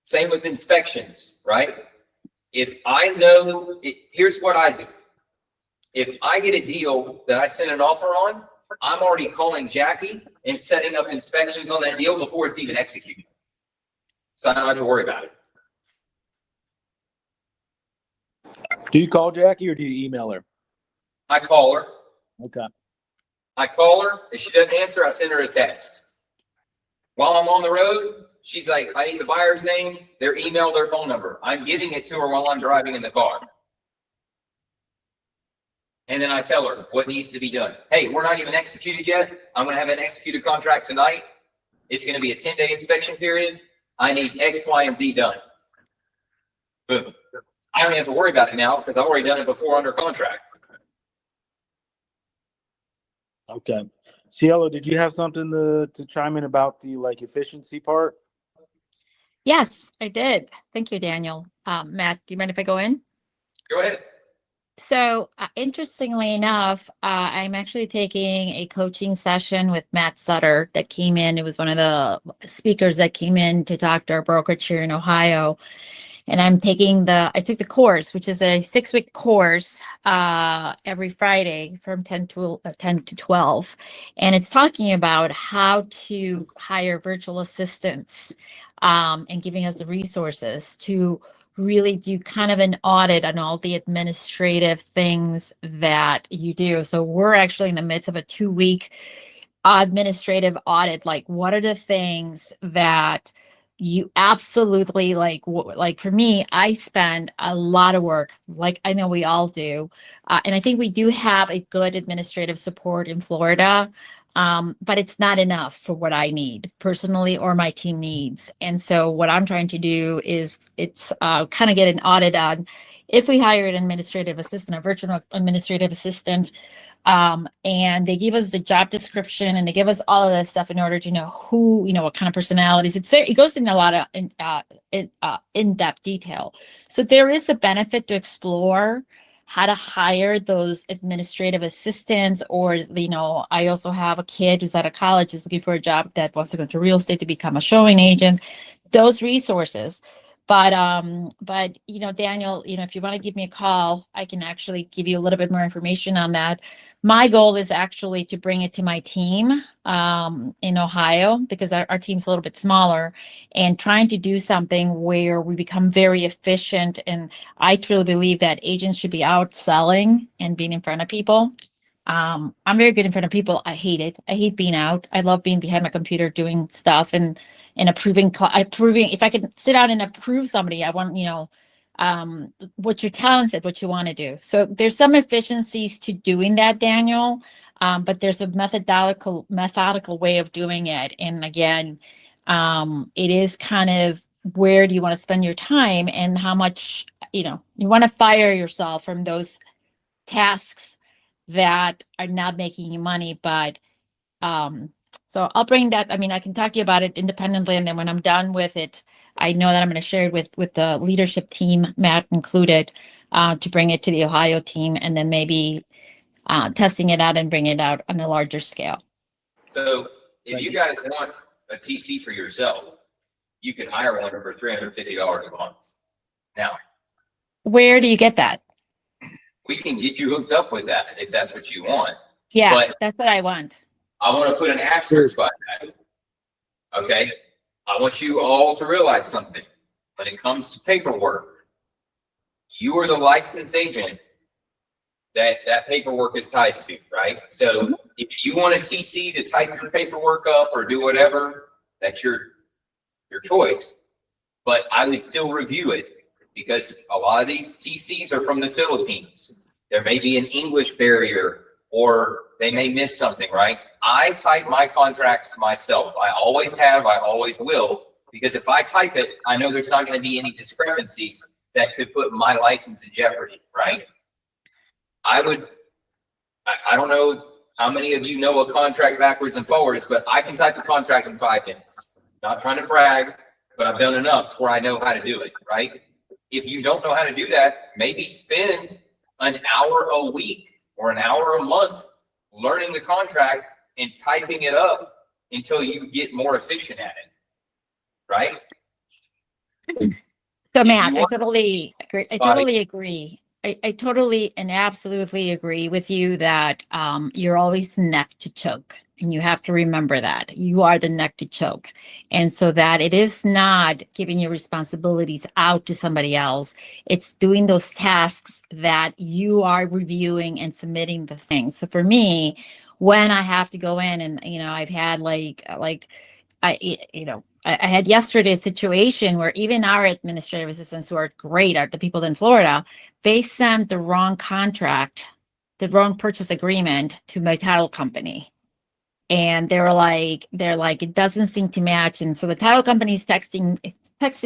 Same with inspections, right? If I know, here's what I do. If I get a deal that I send an offer on, I'm already calling Jackie and setting up inspections on that deal before it's even executed. So I don't have to worry about it. Do you call Jackie or do you email her? I call her. Okay. I call her. If she doesn't answer, I send her a text. While I'm on the road, she's like, I need the buyer's name, their email, their phone number. I'm giving it to her while I'm driving in the car. And then I tell her what needs to be done. Hey, we're not even executed yet. I'm going to have an executed contract tonight. It's going to be a 10-day inspection period. I need X, Y, and Z done. Boom. I don't have to worry about it now because I've already done it before under contract. Okay. Cielo, did you have something to chime in about the efficiency part? Yes, I did. Thank you, Daniel. Matt, do you mind if I go in? Go ahead. So interestingly enough, I'm actually taking a coaching session with Matt Sutter that came in. It was one of the speakers that came in to talk to our brokerage here in Ohio. And I took the course, which is a 6-week course every Friday from 10 to 12. And it's talking about how to hire virtual assistants and giving us the resources to really do kind of an audit on all the administrative things that you do. So we're actually in the midst of a 2-week administrative audit. Like, what are the things that you absolutely like for me, I spend a lot of work, like I know we all do. And I think we do have a good administrative support in Florida. But it's not enough for what I need personally or my team needs. And so what I'm trying to do is kind of get an audit on if we hire an administrative assistant, a virtual administrative assistant, and they give us the job description and they give us all of this stuff in order to know who, what kind of personalities. It goes into a lot of in-depth detail. So there is a benefit to explore how to hire those administrative assistants, or I also have a kid who's out of college, is looking for a job that wants to go into real estate to become a showing agent. Those resources. But Daniel, if you want to give me a call, I can actually give you a little bit more information on that. My goal is actually to bring it to my team in Ohio, because our team's a little bit smaller, and trying to do something where we become very efficient. And I truly believe that agents should be out selling and being in front of people. I'm very good in front of people. I hate it. I hate being out. I love being behind my computer doing stuff and approving. If I can sit down and approve somebody, I want, what your talent said, what you want to do. So there's some efficiencies to doing that, Daniel. But there's a methodical way of doing it. And again, it is kind of, where do you want to spend your time and how much, you want to fire yourself from those tasks that are not making you money. But so I'll bring that. I mean, I can talk to you about it independently, and then when I'm done with it, I know that I'm going to share it with the leadership team, Matt included, to bring it to the Ohio team, and then maybe testing it out and bring it out on a larger scale. So if you guys want a TC for yourself, you can hire one for $350 a month. Now, Where do you get that? we can get you hooked up with that if that's what you want. Yeah, But that's what I want. I want to put an asterisk by that. Okay. I want you all to realize something. When it comes to paperwork, you are the licensed agent that paperwork is tied to, right? So if you want a TC to type your paperwork up or do whatever, that's your choice. But I would still review it because a lot of these TCs are from the Philippines. There may be an English barrier or they may miss something, right? I type my contracts myself. I always have, I always will, because if I type it, I know there's not going to be any discrepancies that could put my license in jeopardy, right? I don't know how many of you know a contract backwards and forwards, but I can type a contract in 5 minutes. Not trying to brag, but I've done enough where I know how to do it, right? If you don't know how to do that, maybe spend an hour a week or an hour a month learning the contract and typing it up until you get more efficient at it, right? So If Matt, you I want- totally agree. I totally agree. I totally and absolutely agree with you that you're always neck to choke. And you have to remember that you are the neck to choke. And so that it is not giving your responsibilities out to somebody else. It's doing those tasks that you are reviewing and submitting the things. So for me, when I have to go in and, I've had I had yesterday a situation where even our administrative assistants who are great, are the people in Florida, they sent the wrong contract, the wrong purchase agreement to my title company. And they're like, it doesn't seem to match. And so the title company is texting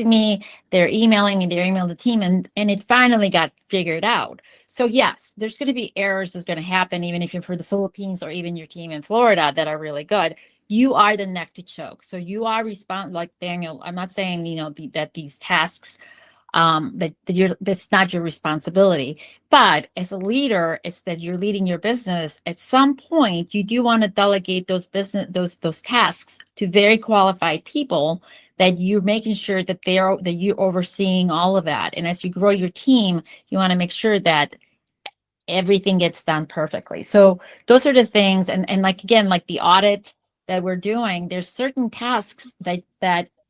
me, they're emailing me, they're emailing the team, and it finally got figured out. So yes, there's going to be errors that's going to happen, even if you're for the Philippines or even your team in Florida that are really good. You are the neck to choke. So you are like Daniel, I'm not saying, that these tasks, that's not your responsibility, but as a leader, it's that you're leading your business. At some point, you do want to delegate those tasks to very qualified people that you're making sure that that you're overseeing all of that. And as you grow your team, you want to make sure that everything gets done perfectly. So those are the things. And like, again, like the audit that we're doing, there's certain tasks that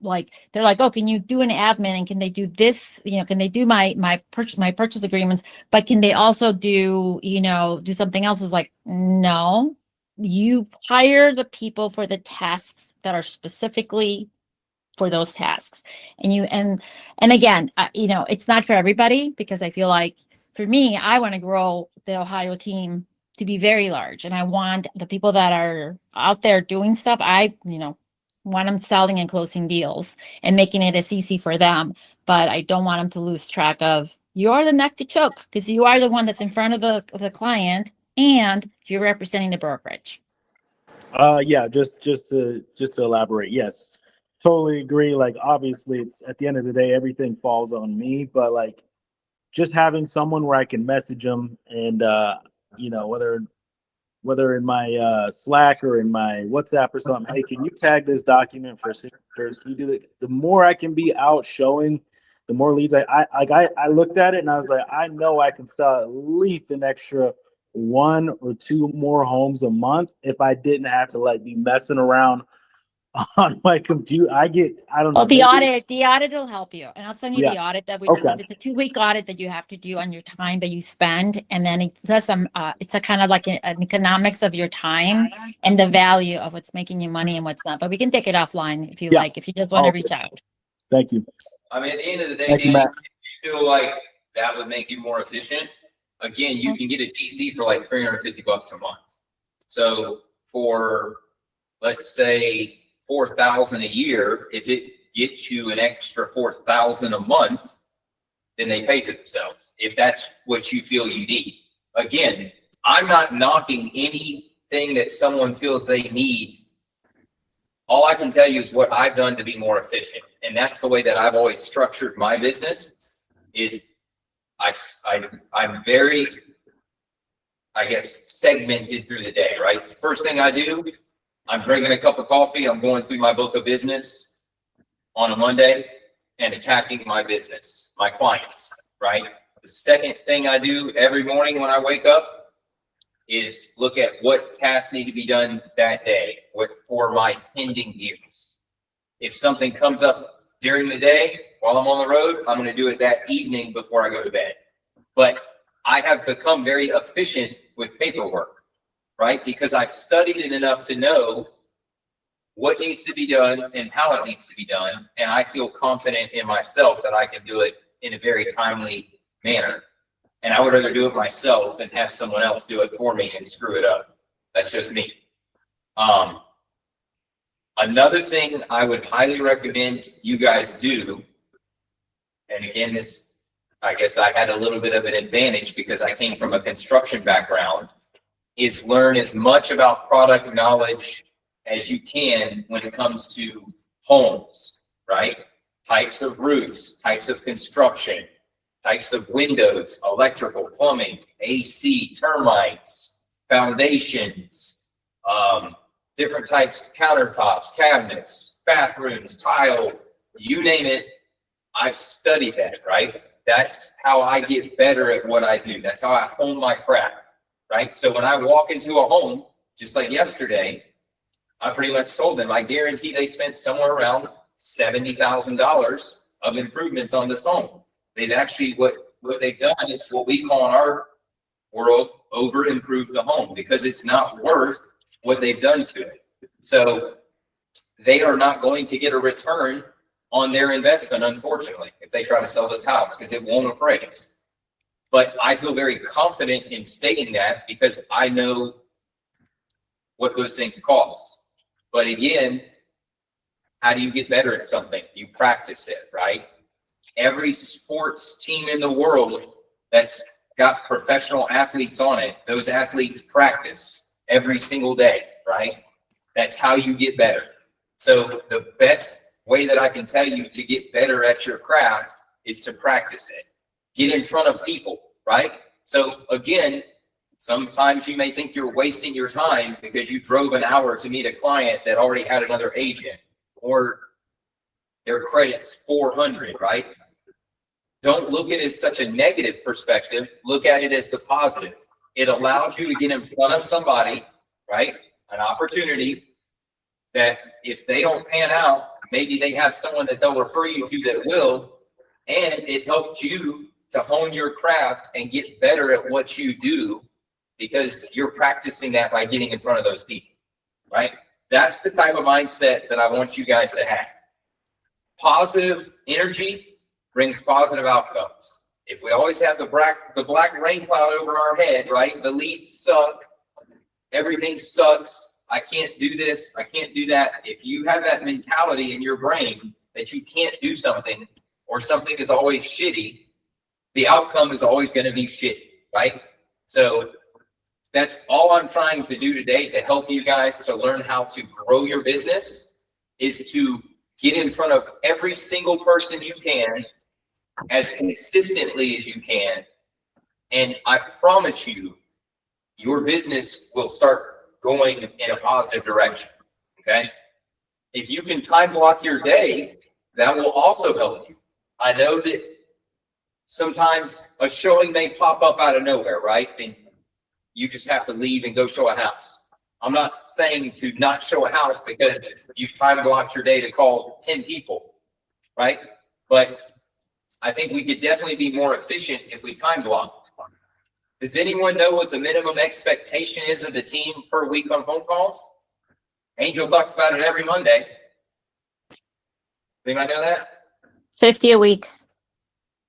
like, they're like, oh, can you do an admin and can they do this? Can they do my purchase agreements, but can they also do something else? Is like, no, you hire the people for the tasks that are specifically for those tasks. And again, it's not for everybody, because I feel like for me, I want to grow the Ohio team to be very large. And I want the people that are out there doing stuff, I want them selling and closing deals and making it as easy for them. But I don't want them to lose track of, you're the neck to choke, because you are the one that's in front of the client and you're representing the brokerage. Yeah, just to elaborate. Yes, totally agree. Like, obviously, it's at the end of the day, everything falls on me, but like, just having someone where I can message them and whether in my Slack or in my WhatsApp or something, hey, can you tag this document for signatures? Can you do that? The more I can be out showing, the more leads I looked at it and I was like, I know I can sell at least an extra 1 or 2 more homes a month if I didn't have to like be messing around on my computer. I don't know. Well, the audit will help you, and I'll send you the Yeah. audit that we do. Okay. It's a 2-week audit that you have to do on your time that you spend, and then it does it's a kind of like an economics of your time and the value of what's making you money and what's not. But we can take it offline if you Yeah. like, if you just want to Okay. reach out. Thank you. I mean, at the end of the day, Thank you, Danny, Matt. if you feel like that would make you more efficient, again, you can get a TC for like $350 a month. So for, let's say, $4,000 a year, if it gets you an extra $4,000 a month, then they pay for themselves, if that's what you feel you need. Again, I'm not knocking anything that someone feels they need. All I can tell you is what I've done to be more efficient. And that's the way that I've always structured my business. Is I'm very, I guess, segmented through the day, right? The first thing I do, I'm drinking a cup of coffee. I'm going through my book of business on a Monday and attacking my business, my clients, right? The second thing I do every morning when I wake up is look at what tasks need to be done that day for my pending deals. If something comes up during the day while I'm on the road, I'm going to do it that evening before I go to bed. But I have become very efficient with paperwork, right? Because I've studied it enough to know what needs to be done and how it needs to be done. And I feel confident in myself that I can do it in a very timely manner. And I would rather do it myself than have someone else do it for me and screw it up. That's just me. Another thing I would highly recommend you guys do, and again, this, I guess I had a little bit of an advantage because I came from a construction background, is learn as much about product knowledge as you can when it comes to homes, right? Types of roofs, types of construction, types of windows, electrical, plumbing, AC, termites, foundations, different types of countertops, cabinets, bathrooms, tile, you name it. I've studied that, right? That's how I get better at what I do. That's how I hone my craft, right? So when I walk into a home, just like yesterday, I pretty much told them, I guarantee they spent somewhere around $70,000 of improvements on this home. They've actually, what they've done is what we call in our world, over improve the home, because it's not worth what they've done to it. So they are not going to get a return on their investment, unfortunately, if they try to sell this house, because it won't appraise. But I feel very confident in stating that because I know what those things cost. But again, how do you get better at something? You practice it, right? Every sports team in the world that's got professional athletes on it, those athletes practice every single day, right? That's how you get better. So the best way that I can tell you to get better at your craft is to practice it. Get in front of people, right? So again, sometimes you may think you're wasting your time because you drove an hour to meet a client that already had another agent, or their credit's 400, right? Don't look at it as such a negative perspective. Look at it as the positive. It allows you to get in front of somebody, right? An opportunity that if they don't pan out, maybe they have someone that they'll refer you to that will, and it helps you to hone your craft and get better at what you do because you're practicing that by getting in front of those people, right? That's the type of mindset that I want you guys to have. Positive energy brings positive outcomes. If we always have the black rain cloud over our head, right? The leads suck. Everything sucks. I can't do this. I can't do that. If you have that mentality in your brain that you can't do something or something is always shitty, the outcome is always going to be shitty, right? So that's all I'm trying to do today to help you guys to learn how to grow your business, is to get in front of every single person you can as consistently as you can. And I promise you, your business will start going in a positive direction, okay? If you can time block your day, that will also help you. I know that sometimes a showing may pop up out of nowhere, right? And you just have to leave and go show a house. I'm not saying to not show a house because you've time blocked your day to call 10 people, right? But I think we could definitely be more efficient if we time block. Does anyone know what the minimum expectation is of the team per week on phone calls? Angel talks about it every Monday. Anybody know that? 50 a week.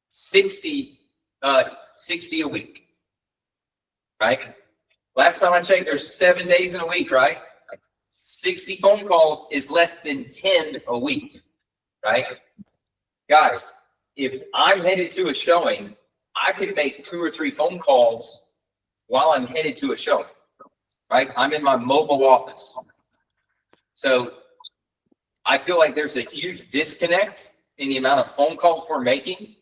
60 a week, right? Last time I checked, there's 7 days in a week, right? 60 phone calls is less than 10 a week, right? Guys, if I'm headed to a showing, I could make 2 or 3 phone calls while I'm headed to a showing, right? I'm in my mobile office. So I feel like there's a huge disconnect in the amount of phone calls we're making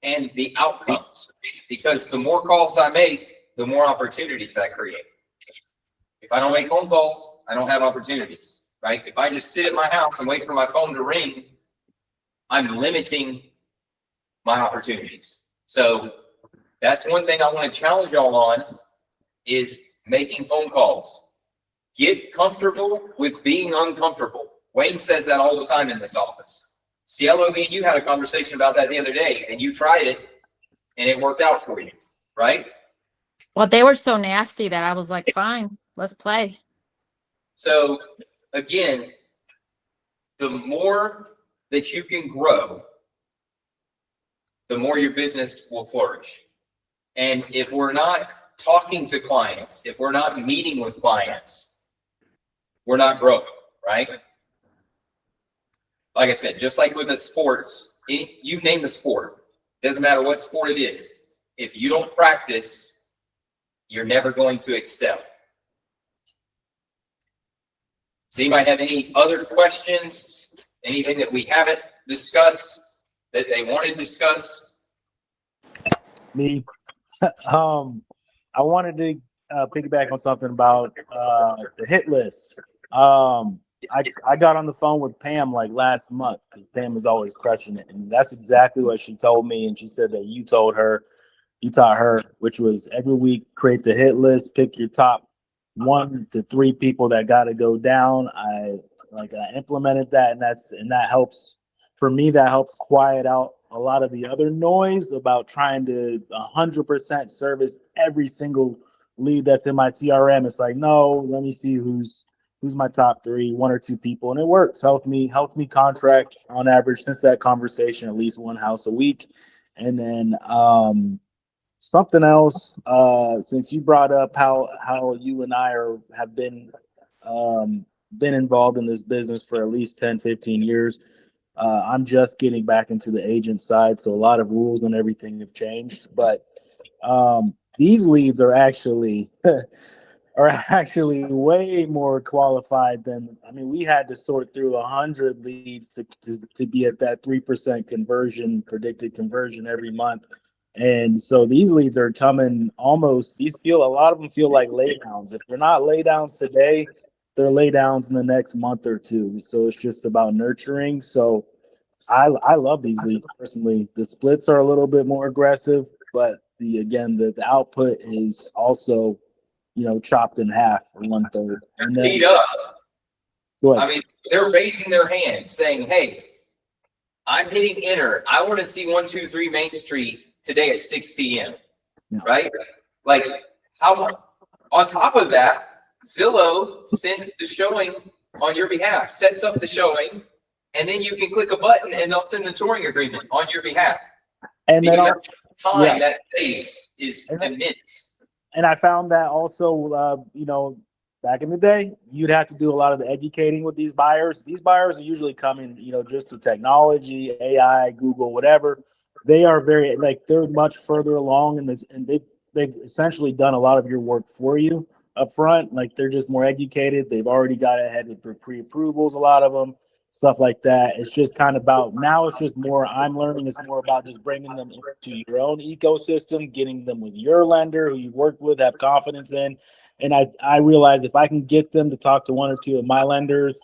and the outcomes, because the more calls I make, the more opportunities I create. If I don't make phone calls, I don't have opportunities, right? If I just sit at my house and wait for my phone to ring, I'm limiting my opportunities. So that's one thing I want to challenge y'all on, is making phone calls. Get comfortable with being uncomfortable. Wayne says that all the time in this office. Cielo, me and you had a conversation about that the other day, and you tried it, and it worked out for you, right? Well, they were so nasty that I was like, fine, let's play. So again, the more that you can grow, the more your business will flourish. And if we're not talking to clients, if we're not meeting with clients, we're not growing, right? Like I said, just like with the sports, you name the sport, doesn't matter what sport it is. If you don't practice, you're never going to excel. Does anybody have any other questions? Anything that we haven't discussed that they wanted discussed? Me. I wanted to piggyback on something about the hit list. I got on the phone with Pam like last month because Pam is always crushing it, and that's exactly what she told me. And she said that you taught her, which was every week create the hit list, pick your top 1 to 3 people that got to go down. I implemented that, and that helps for me. That helps quiet out a lot of the other noise about trying to 100% service every single lead that's in my CRM. It's like, no, let me see who's my top 3, 1 or 2 people, and it works. Helps me contract on average since that conversation at least 1 house a week. And then something else, since you brought up how you and I have been involved in this business for at least 10, 15 years. I'm just getting back into the agent side, so a lot of rules and everything have changed. But these leads are actually way more qualified than. I mean, we had to sort through 100 leads to be at that 3% predicted conversion every month. And so these leads are coming almost. A lot of them feel like laydowns. If they're not laydowns today, they're laydowns in the next month or 2. So it's just about nurturing. So I love these leads personally. The splits are a little bit more aggressive, but the output is also, chopped in half or 1/3. And then Beat up. go ahead. I mean, they're raising their hand saying, hey, I'm hitting enter. I want to see 123 Main Street today at 6 p.m. Yeah. Right? Like, how on top of that, Zillow sends the showing on your behalf, sets up the showing, and then you can click a button and they'll send the touring agreement on your behalf. And then also, Time that saves is immense. and I found that also, back in the day, you'd have to do a lot of the educating with these buyers. These buyers are usually coming, just to technology, AI, Google, whatever. They are they're much further along in this, and they've essentially done a lot of your work for you up front. Like, they're just more educated. They've already got ahead with pre-approvals, a lot of them, stuff like that. It's just kind of about, now it's just more, I'm learning, it's more about just bringing them into your own ecosystem, getting them with your lender who you've worked with, have confidence in. And I realize if I can get them to talk to 1 or 2 of my lenders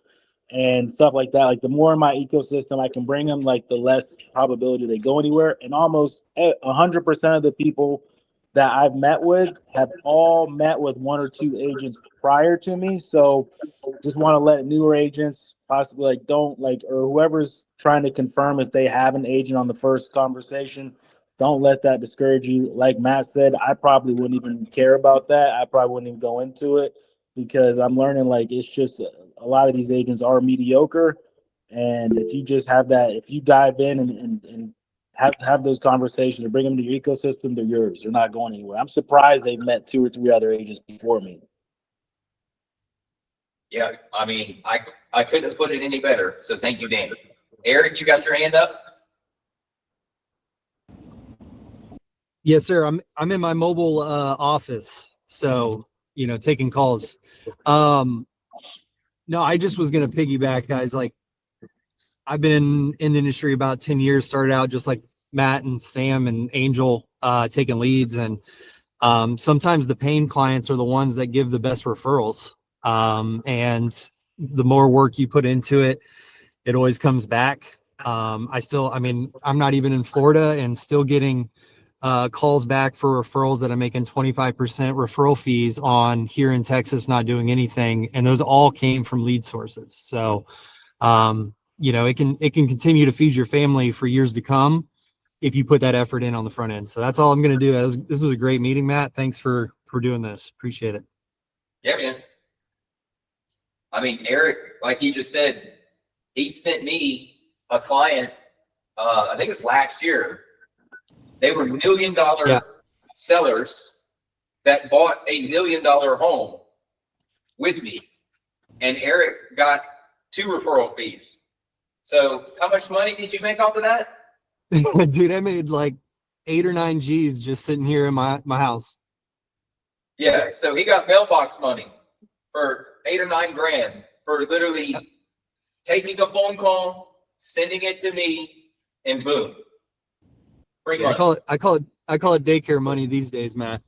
and stuff like that, like the more in my ecosystem I can bring them, like the less probability they go anywhere. And almost 100% of the people that I've met with have all met with 1 or 2 agents prior to me. So just want to let newer agents possibly or whoever's trying to confirm if they have an agent on the first conversation, don't let that discourage you. Like Matt said, I probably wouldn't even care about that. I probably wouldn't even go into it because I'm learning it's just a lot of these agents are mediocre. And if you just have that, if you dive in and have those conversations or bring them to your ecosystem, they're yours. They're not going anywhere. I'm surprised they've met 2 or 3 other agents before me. Yeah, I mean, I couldn't put it any better. So thank you, Dan. Eric, you got your hand up? Yes, sir. I'm in my mobile office, so taking calls. No, I just was gonna piggyback, guys. Like, I've been in the industry about 10 years. Started out just like Matt and Sam and Angel, taking leads, and sometimes the pain clients are the ones that give the best referrals. And the more work you put into it, it always comes back. I'm not even in Florida and still getting calls back for referrals that I'm making 25% referral fees on here in Texas, not doing anything. And those all came from lead sources. So You know, it can continue to feed your family for years to come if you put that effort in on the front end. So that's all I'm going to do. This was a great meeting, Matt. Thanks for doing this. Appreciate it. Yeah, man. I mean, Eric, like he just said, he sent me a client, I think it was last year. They were $1 million sellers that bought a $1 million home with me. And Eric got 2 referral fees. So how much money did you make off of that? Dude, I made like 8 or 9 G's just sitting here in my house. Yeah, so he got mailbox money for 8 or 9 grand for literally taking a phone call, sending it to me, and boom. Free Yeah, money. I call it daycare money these days, Matt.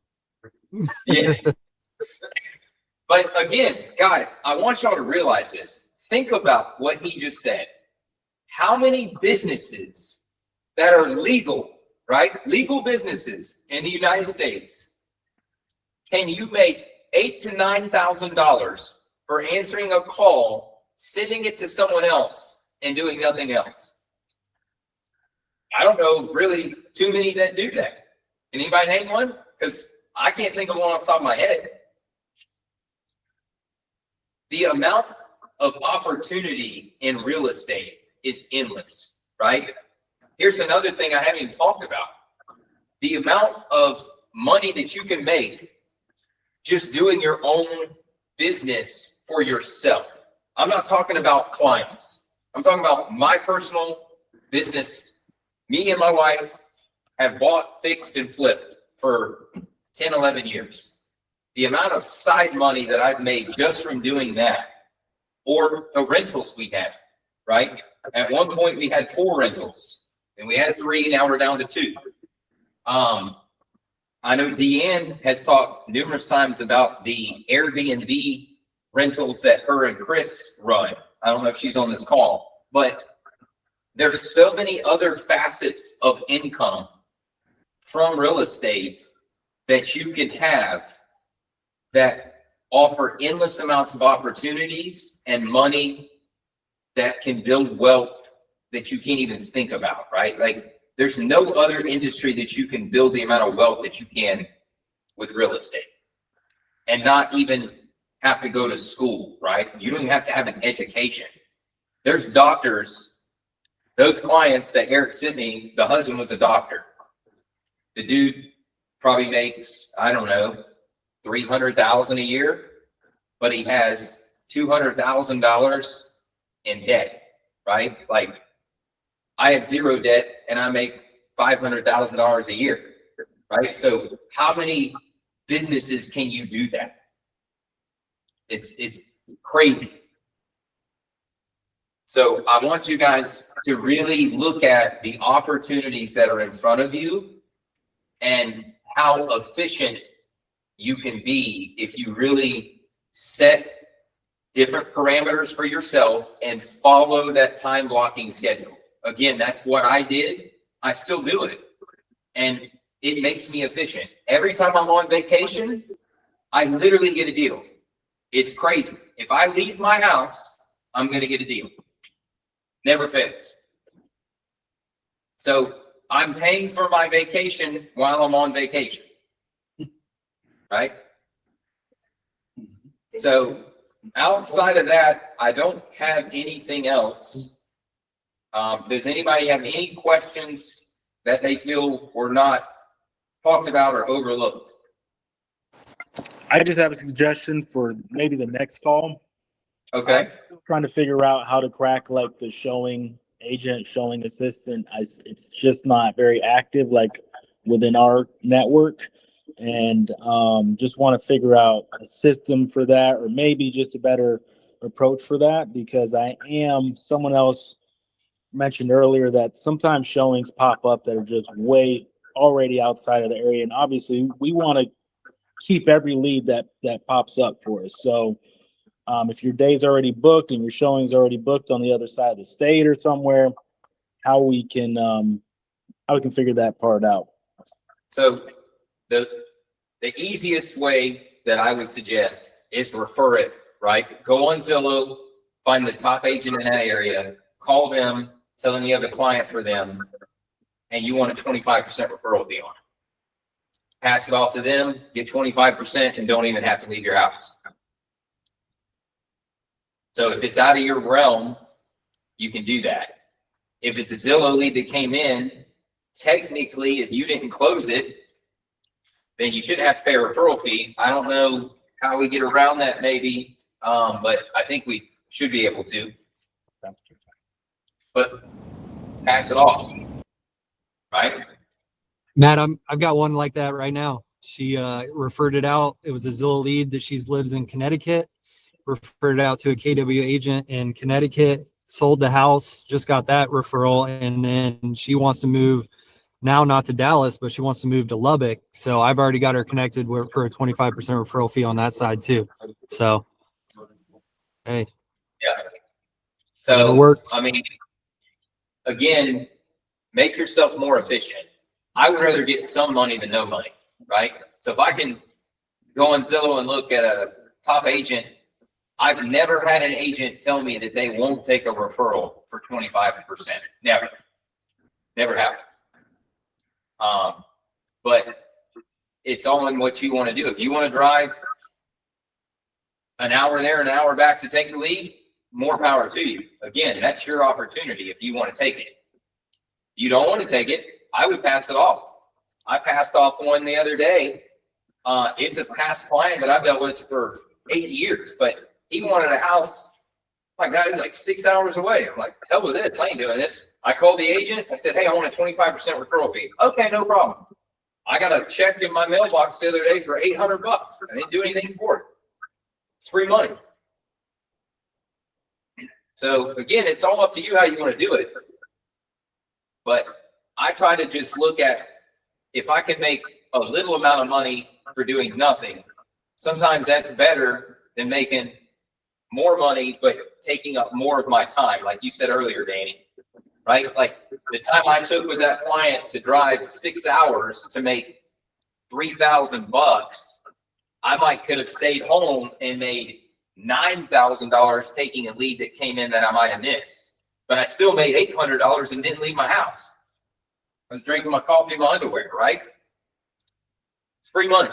Yeah. But again, guys, I want y'all to realize this. Think about what he just said. How many businesses that are legal, right? Legal businesses in the United States, can you make $8,000 to $9,000 for answering a call, sending it to someone else, and doing nothing else? I don't know really too many that do that. Can anybody name one? Because I can't think of one off the top of my head. The amount of opportunity in real estate is endless, right? Here's another thing I haven't even talked about. The amount of money that you can make just doing your own business for yourself. I'm not talking about clients. I'm talking about my personal business. Me and my wife have bought, fixed, and flipped for 10, 11 years. The amount of side money that I've made just from doing that, or the rentals we had, right? At one point we had 4 rentals, and we had 3, now we're down to 2. I know Deanne has talked numerous times about the Airbnb rentals that her and Chris run. I don't know if she's on this call, but there's so many other facets of income from real estate that you can have that offer endless amounts of opportunities and money that can build wealth that you can't even think about, right? Like there's no other industry that you can build the amount of wealth that you can with real estate and not even have to go to school, right? You don't even have to have an education. There's doctors, those clients that Eric sent me, the husband was a doctor. The dude probably makes, I don't know, $300,000 a year, but he has $200,000 in debt, right? Like I have 0 debt and I make $500,000 a year, right? So how many businesses can you do that? It's crazy. So I want you guys to really look at the opportunities that are in front of you and how efficient you can be if you really set different parameters for yourself and follow that time blocking schedule. Again, that's what I did. I still do it. And it makes me efficient. Every time I'm on vacation, I literally get a deal. It's crazy. If I leave my house, I'm going to get a deal. Never fails. So I'm paying for my vacation while I'm on vacation. Right? So outside of that, I don't have anything else. Does anybody have any questions that they feel were not talked about or overlooked? I just have a suggestion for maybe the next call. Okay. I'm trying to figure out how to crack like the showing agent, showing assistant. It's just not very active like within our network. And just want to figure out a system for that, or maybe just a better approach for that, because someone else mentioned earlier that sometimes showings pop up that are just way already outside of the area. And obviously we want to keep every lead that pops up for us. So if your day's already booked and your showing's already booked on the other side of the state or somewhere, how we can figure that part out. So the easiest way that I would suggest is refer it, right? Go on Zillow, find the top agent in that area, call them, tell them you have a client for them, and you want a 25% referral fee on it. Pass it off to them, get 25%, and don't even have to leave your house. So if it's out of your realm, you can do that. If it's a Zillow lead that came in, technically, if you didn't close it, then you shouldn't have to pay a referral fee. I don't know how we get around that maybe, but I think we should be able to. But pass it off, right? Matt, I've got one like that right now. She referred it out. It was a Zillow lead that she lives in Connecticut. Referred it out to a KW agent in Connecticut. Sold the house. Just got that referral, and then she wants to move now, not to Dallas, but she wants to move to Lubbock. So I've already got her connected for a 25% referral fee on that side too. So, hey, Yeah. whatever So, works. I mean, again, make yourself more efficient. I would rather get some money than no money, right? So if I can go on Zillow and look at a top agent, I've never had an agent tell me that they won't take a referral for 25%. Never. Never happened. But it's all in what you want to do. If you want to drive an hour there, an hour back to take the lead, more power to you. Again, that's your opportunity if you want to take it. You don't want to take it, I would pass it off. I passed off one the other day. It's a past client that I've dealt with for 8 years, but he wanted a house. My God, he's like 6 hours away. I'm like, hell with this. I ain't doing this. I called the agent. I said, hey, I want a 25% referral fee. Okay, no problem. I got a check in my mailbox the other day for $800. I didn't do anything for it. It's free money. So again, it's all up to you how you want to do it. But I try to just look at if I can make a little amount of money for doing nothing. Sometimes that's better than making more money, but taking up more of my time. Like you said earlier, Danny, right? Like the time I took with that client to drive 6 hours to make $3,000, I might could have stayed home and made $9,000 taking a lead that came in that I might have missed. But I still made $800 and didn't leave my house. I was drinking my coffee in my underwear, right? It's free money.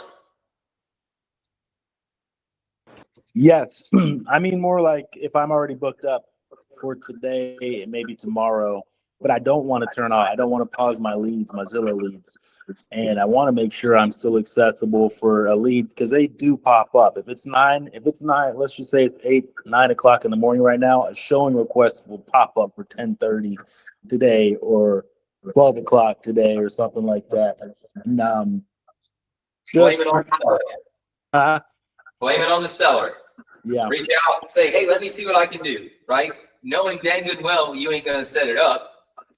Yes. I mean, more like if I'm already booked up for today and maybe tomorrow, but I don't want to turn off. I don't want to pause my leads, my Zillow leads. And I want to make sure I'm still accessible for a lead because they do pop up. If it's nine, let's just say it's 9 o'clock in the morning right now, a showing request will pop up for 10:30 today or 12 o'clock today or something like that. And, Blame it on the seller. Blame it on the seller. Yeah. Reach out, say, hey, let me see what I can do, right? Knowing dang good well you ain't going to set it up.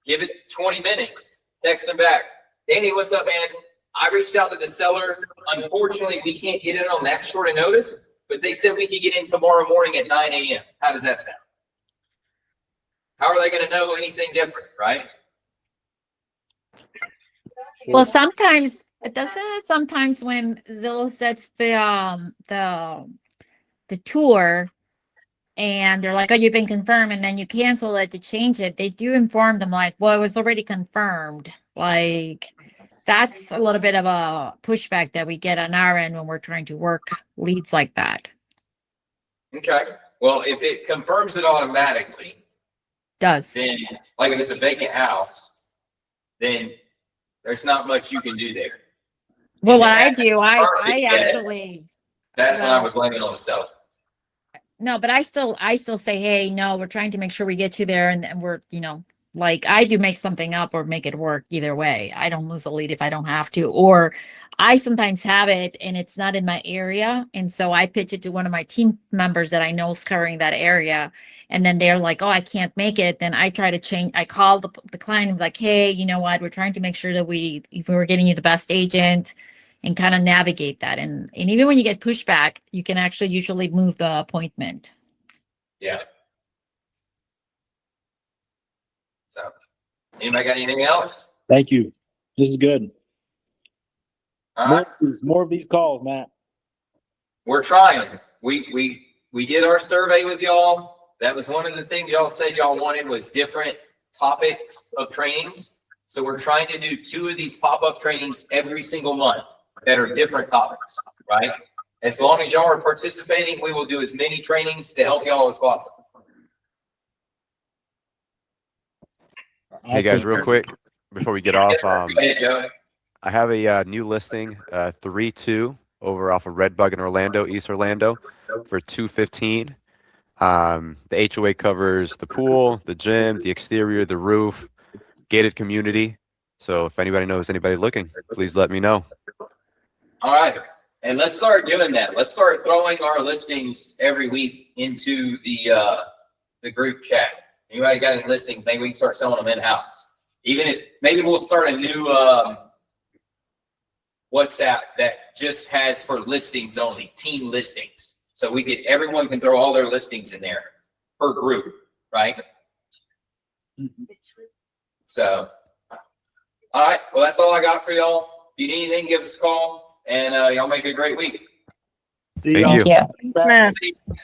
Give it 20 minutes. Text them back. Danny, what's up, man? I reached out to the seller. Unfortunately, we can't get in on that short of notice, but they said we could get in tomorrow morning at 9 a.m. How does that sound? How are they going to know anything different, right? Well, sometimes sometimes when Zillow sets the tour and they're like, oh, you've been confirmed, and then you cancel it to change it, they do inform them like, well, it was already confirmed. Like that's a little bit of a pushback that we get on our end when we're trying to work leads like that. Okay. Well, if it confirms it automatically, Does. then like if it's a vacant house, then there's not much you can do there. Well, If it what I hasn't do, I confirmed it yet, actually that's when I would blame it on the seller. no, but I still say, hey, no, we're trying to make sure we get you there, and we're, like I do make something up or make it work either way. I don't lose a lead if I don't have to, or I sometimes have it and it's not in my area, and so I pitch it to one of my team members that I know is covering that area, and then they're like, oh, I can't make it. Then I try to change. I call the client and be like, hey, you know what? We're trying to make sure that if we were getting you the best agent, and kind of navigate that. And even when you get pushback, you can actually usually move the appointment. Yeah. So, anybody got anything else? Thank you. This is good. All right. More of these calls, Matt. We're trying. We did our survey with y'all. That was one of the things y'all said y'all wanted was different topics of trainings. So we're trying to do 2 of these pop-up trainings every single month that are different topics, right? As long as y'all are participating, we will do as many trainings to help y'all as possible. Hey guys, real quick, before we get off, Yes, sir. Go ahead, Joe. I have a new listing, 3-2 over off of Redbug in Orlando, East Orlando, for $215. The HOA covers the pool, the gym, the exterior, the roof, gated community. So if anybody knows anybody looking, please let me know. All right. And let's start doing that. Let's start throwing our listings every week into the group chat. Anybody got any listings? Maybe we can start selling them in-house. Even if maybe we'll start a new WhatsApp that just has for listings only, team listings. So everyone can throw all their listings in there per group, right? So, all right. Well, that's all I got for y'all. If you need anything, give us a call, and y'all make it a great week. See Thank y'all. you. Thank you. Back. See you.